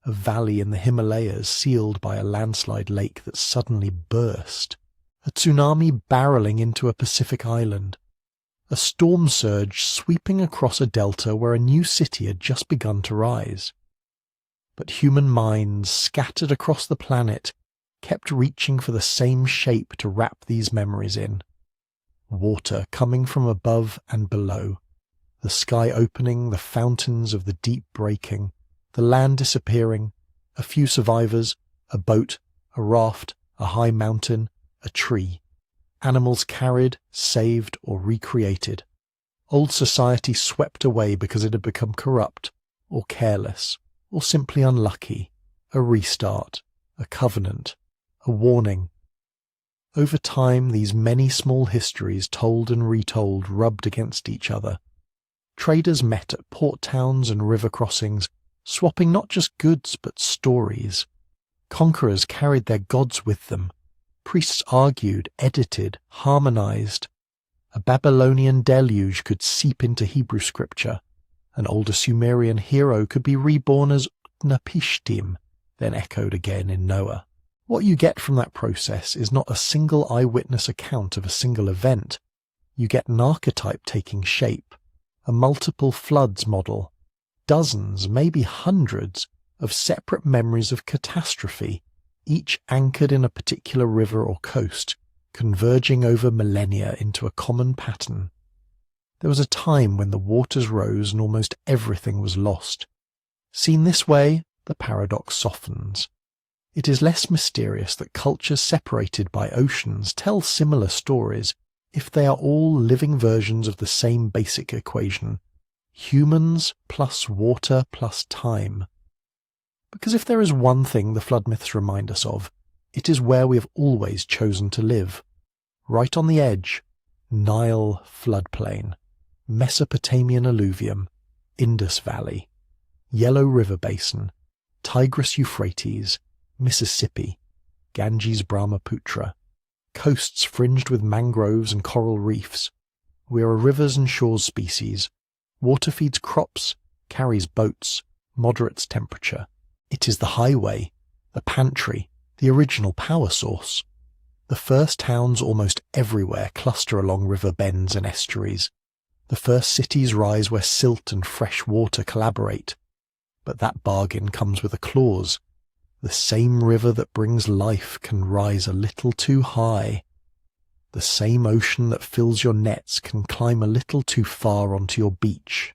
Speaker 1: a valley in the Himalayas sealed by a landslide lake that suddenly burst, a tsunami barreling into a Pacific island, a storm surge sweeping across a delta where a new city had just begun to rise. But human minds, scattered across the planet, kept reaching for the same shape to wrap these memories in. Water coming from above and below, the sky opening, the fountains of the deep breaking, the land disappearing, a few survivors, a boat, a raft, a high mountain, a tree, animals carried, saved, or recreated. Old society swept away because it had become corrupt, or careless, or simply unlucky, a restart, a covenant, a warning. Over time, these many small histories told and retold rubbed against each other. Traders met at port towns and river crossings, swapping not just goods but stories. Conquerors carried their gods with them. Priests argued, edited, harmonized. A Babylonian deluge could seep into Hebrew scripture. An older Sumerian hero could be reborn as Utnapishtim, then echoed again in Noah. What you get from that process is not a single eyewitness account of a single event. You get an archetype taking shape, a multiple floods model, dozens, maybe hundreds, of separate memories of catastrophe, each anchored in a particular river or coast, converging over millennia into a common pattern. There was a time when the waters rose and almost everything was lost. Seen this way, the paradox softens. It is less mysterious that cultures separated by oceans tell similar stories if they are all living versions of the same basic equation: humans plus water plus time. Because if there is one thing the flood myths remind us of, it is where we have always chosen to live. Right on the edge, Nile floodplain, Mesopotamian alluvium, Indus Valley, Yellow River Basin, Tigris-Euphrates, Mississippi, Ganges-Brahmaputra, coasts fringed with mangroves and coral reefs. We are a rivers and shores species. Water feeds crops, carries boats, moderate temperature. It is the highway, the pantry, the original power source. The first towns almost everywhere cluster along river bends and estuaries. The first cities rise where silt and fresh water collaborate. But that bargain comes with a clause. The same river that brings life can rise a little too high. The same ocean that fills your nets can climb a little too far onto your beach.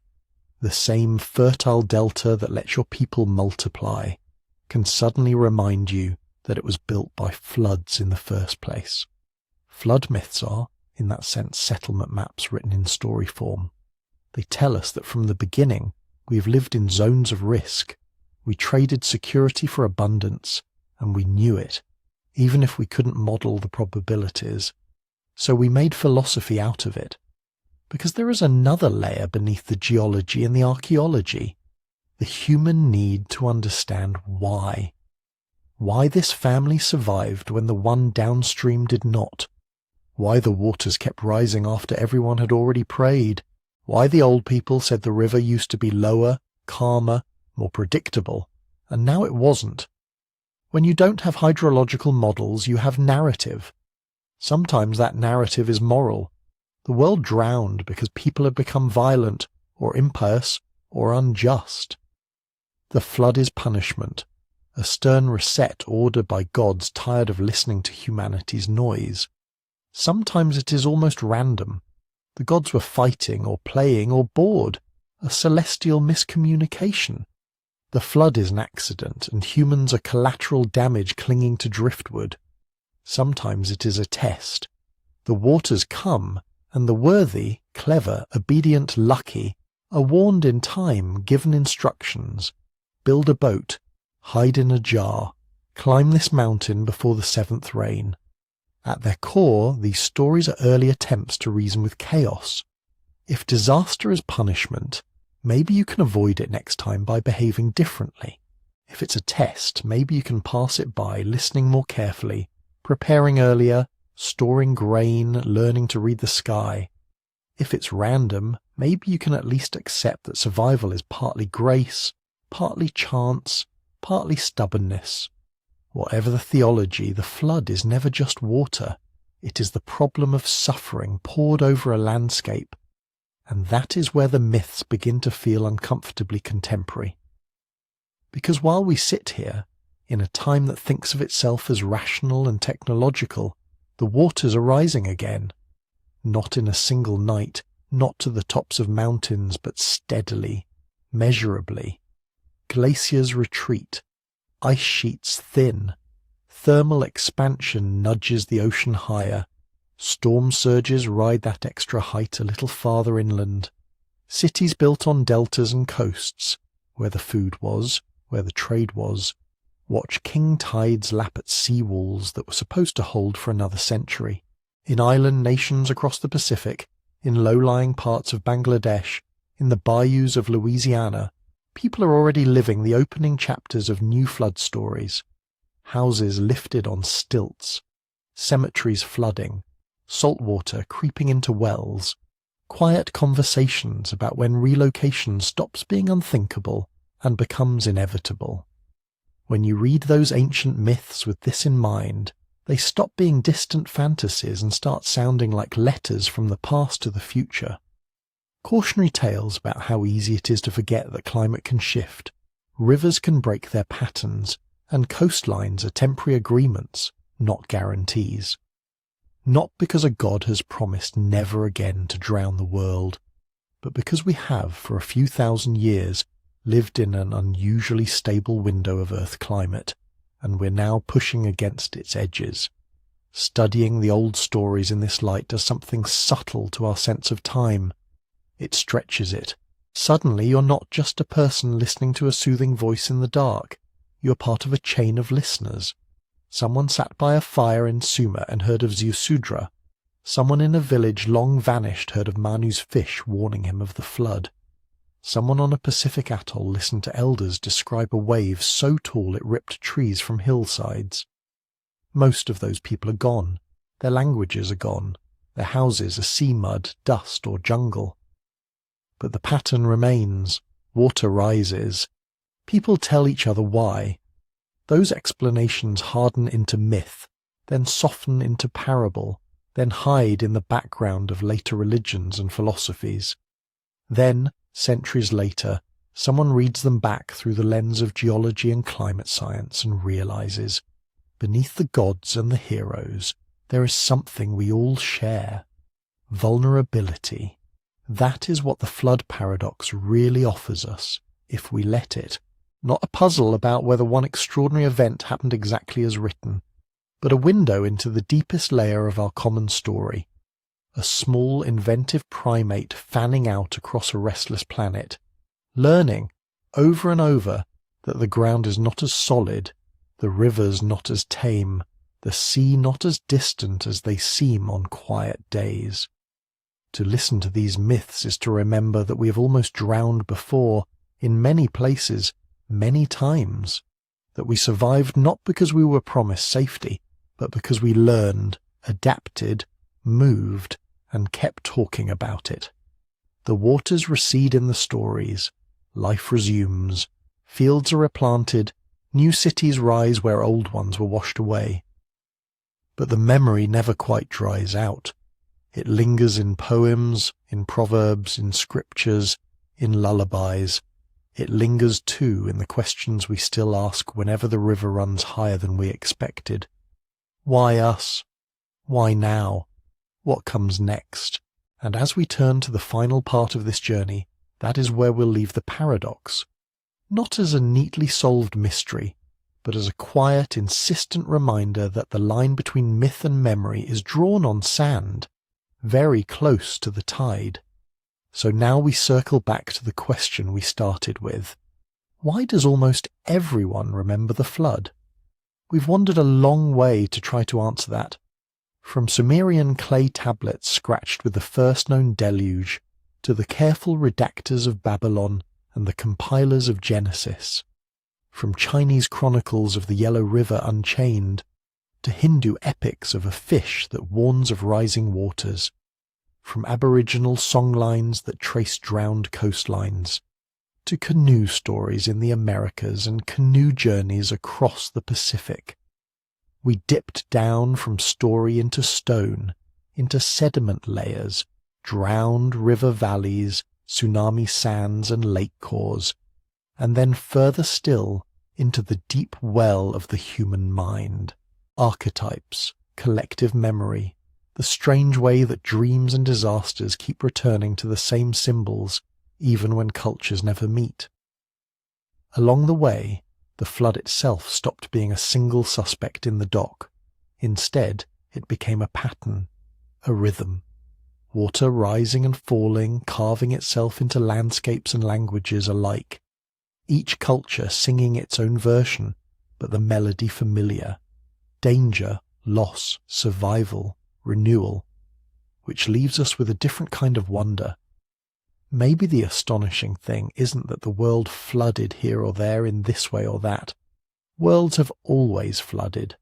Speaker 1: The same fertile delta that lets your people multiply can suddenly remind you that it was built by floods in the first place. Flood myths are, in that sense, settlement maps written in story form. They tell us that from the beginning we have lived in zones of risk. We traded security for abundance, and we knew it, even if we couldn't model the probabilities. So we made philosophy out of it. Because there is another layer beneath the geology and the archaeology, the human need to understand why. Why this family survived when the one downstream did not. Why the waters kept rising after everyone had already prayed. Why the old people said the river used to be lower, calmer, more predictable, and now it wasn't. When you don't have hydrological models, you have narrative. Sometimes that narrative is moral. The world drowned because people had become violent, or impious, or unjust. The flood is punishment, a stern reset ordered by gods tired of listening to humanity's noise. Sometimes it is almost random. The gods were fighting or playing or bored, a celestial miscommunication. The flood is an accident, and humans are collateral damage clinging to driftwood. Sometimes it is a test. The waters come, and the worthy, clever, obedient, lucky are warned in time, given instructions. Build a boat, hide in a jar, climb this mountain before the seventh rain. At their core, these stories are early attempts to reason with chaos. If disaster is punishment, maybe you can avoid it next time by behaving differently. If it's a test, maybe you can pass it by listening more carefully, preparing earlier, storing grain, learning to read the sky. If it's random, maybe you can at least accept that survival is partly grace, partly chance, partly stubbornness. Whatever the theology, the flood is never just water. It is the problem of suffering poured over a landscape. And that is where the myths begin to feel uncomfortably contemporary. Because while we sit here, in a time that thinks of itself as rational and technological, the waters are rising again. Not in a single night, not to the tops of mountains, but steadily, measurably. Glaciers retreat. Ice sheets thin. Thermal expansion nudges the ocean higher. Storm surges ride that extra height a little farther inland. Cities built on deltas and coasts, where the food was, where the trade was, watch king tides lap at sea walls that were supposed to hold for another century. In island nations across the Pacific, in low-lying parts of Bangladesh, in the bayous of Louisiana, people are already living the opening chapters of new flood stories. Houses lifted on stilts, cemeteries flooding, salt water creeping into wells, quiet conversations about when relocation stops being unthinkable and becomes inevitable. When you read those ancient myths with this in mind, they stop being distant fantasies and start sounding like letters from the past to the future. Cautionary tales about how easy it is to forget that climate can shift, rivers can break their patterns, and coastlines are temporary agreements, not guarantees. Not because a god has promised never again to drown the world, but because we have, for a few thousand years, lived in an unusually stable window of Earth climate, and we're now pushing against its edges. Studying the old stories in this light does something subtle to our sense of time. It stretches it. Suddenly you're not just a person listening to a soothing voice in the dark. You're part of a chain of listeners. Someone sat by a fire in Sumer and heard of Ziusudra. Someone in a village long vanished heard of Manu's fish warning him of the flood. Someone on a Pacific atoll listened to elders describe a wave so tall it ripped trees from hillsides. Most of those people are gone. Their languages are gone. Their houses are sea mud, dust, or jungle. But the pattern remains. Water rises. People tell each other why. Those explanations harden into myth, then soften into parable, then hide in the background of later religions and philosophies. Then, centuries later, someone reads them back through the lens of geology and climate science and realizes, beneath the gods and the heroes, there is something we all share. Vulnerability. That is what the flood paradox really offers us, if we let it. Not a puzzle about whether one extraordinary event happened exactly as written, but a window into the deepest layer of our common story. A small, inventive primate fanning out across a restless planet, learning, over and over, that the ground is not as solid, the rivers not as tame, the sea not as distant as they seem on quiet days. To listen to these myths is to remember that we have almost drowned before, in many places, many times, that we survived not because we were promised safety, but because we learned, adapted, moved, and kept talking about it. The waters recede in the stories, life resumes, fields are replanted, new cities rise where old ones were washed away. But the memory never quite dries out. It lingers in poems, in proverbs, in scriptures, in lullabies. It lingers too in the questions we still ask whenever the river runs higher than we expected. Why us? Why now? What comes next? And as we turn to the final part of this journey, that is where we'll leave the paradox. Not as a neatly solved mystery, but as a quiet, insistent reminder that the line between myth and memory is drawn on sand, very close to the tide. So now we circle back to the question we started with. Why does almost everyone remember the flood? We've wandered a long way to try to answer that. From Sumerian clay tablets scratched with the first known deluge, to the careful redactors of Babylon and the compilers of Genesis. From Chinese chronicles of the Yellow River unchained, to Hindu epics of a fish that warns of rising waters. From Aboriginal songlines that trace drowned coastlines, to canoe stories in the Americas and canoe journeys across the Pacific. We dipped down from story into stone, into sediment layers, drowned river valleys, tsunami sands and lake cores, and then further still into the deep well of the human mind. Archetypes, collective memory, the strange way that dreams and disasters keep returning to the same symbols, even when cultures never meet. Along the way, the flood itself stopped being a single suspect in the dock. Instead, it became a pattern, a rhythm. Water rising and falling, carving itself into landscapes and languages alike. Each culture singing its own version, but the melody familiar. Danger, loss, survival, renewal, which leaves us with a different kind of wonder. Maybe the astonishing thing isn't that the world flooded here or there in this way or that. Worlds have always flooded.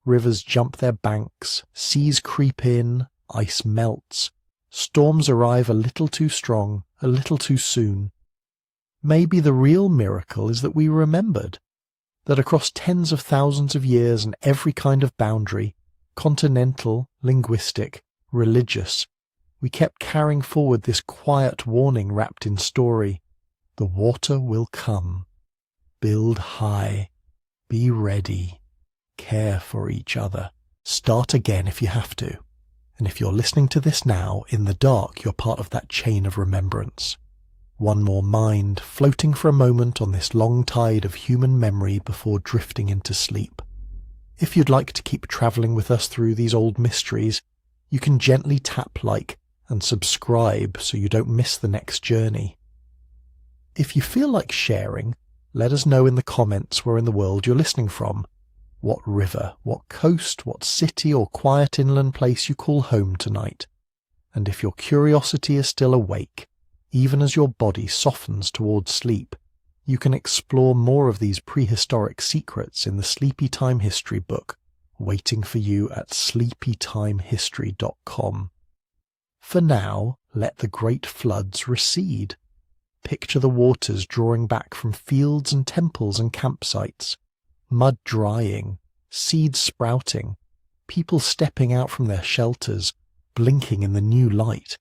Speaker 1: Rivers jump their banks, seas creep in, ice melts, storms arrive a little too strong, a little too soon. Maybe the real miracle is that we remembered, that across tens of thousands of years and every kind of boundary, continental, linguistic, religious, we kept carrying forward this quiet warning wrapped in story. The water will come. Build high. Be ready. Care for each other. Start again if you have to. And if you're listening to this now, in the dark, you're part of that chain of remembrance. One more mind floating for a moment on this long tide of human memory before drifting into sleep. If you'd like to keep travelling with us through these old mysteries, you can gently tap like and subscribe so you don't miss the next journey. If you feel like sharing, let us know in the comments where in the world you're listening from. What river, what coast, what city or quiet inland place you call home tonight. And if your curiosity is still awake, even as your body softens towards sleep, you can explore more of these prehistoric secrets in the Sleepy Time History book, waiting for you at sleepytimehistory.com. For now, let the great floods recede. Picture the waters drawing back from fields and temples and campsites, mud drying, seeds sprouting, people stepping out from their shelters, blinking in the new light,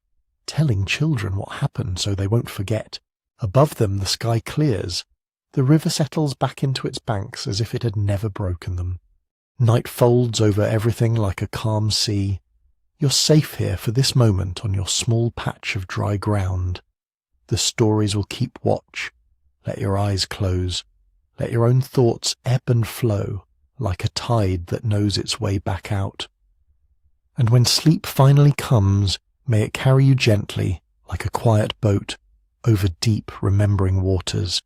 Speaker 1: telling children what happened so they won't forget. Above them the sky clears. The river settles back into its banks as if it had never broken them. Night folds over everything like a calm sea. You're safe here for this moment on your small patch of dry ground. The stories will keep watch. Let your eyes close. Let your own thoughts ebb and flow like a tide that knows its way back out. And when sleep finally comes, may it carry you gently, like a quiet boat, over deep remembering waters,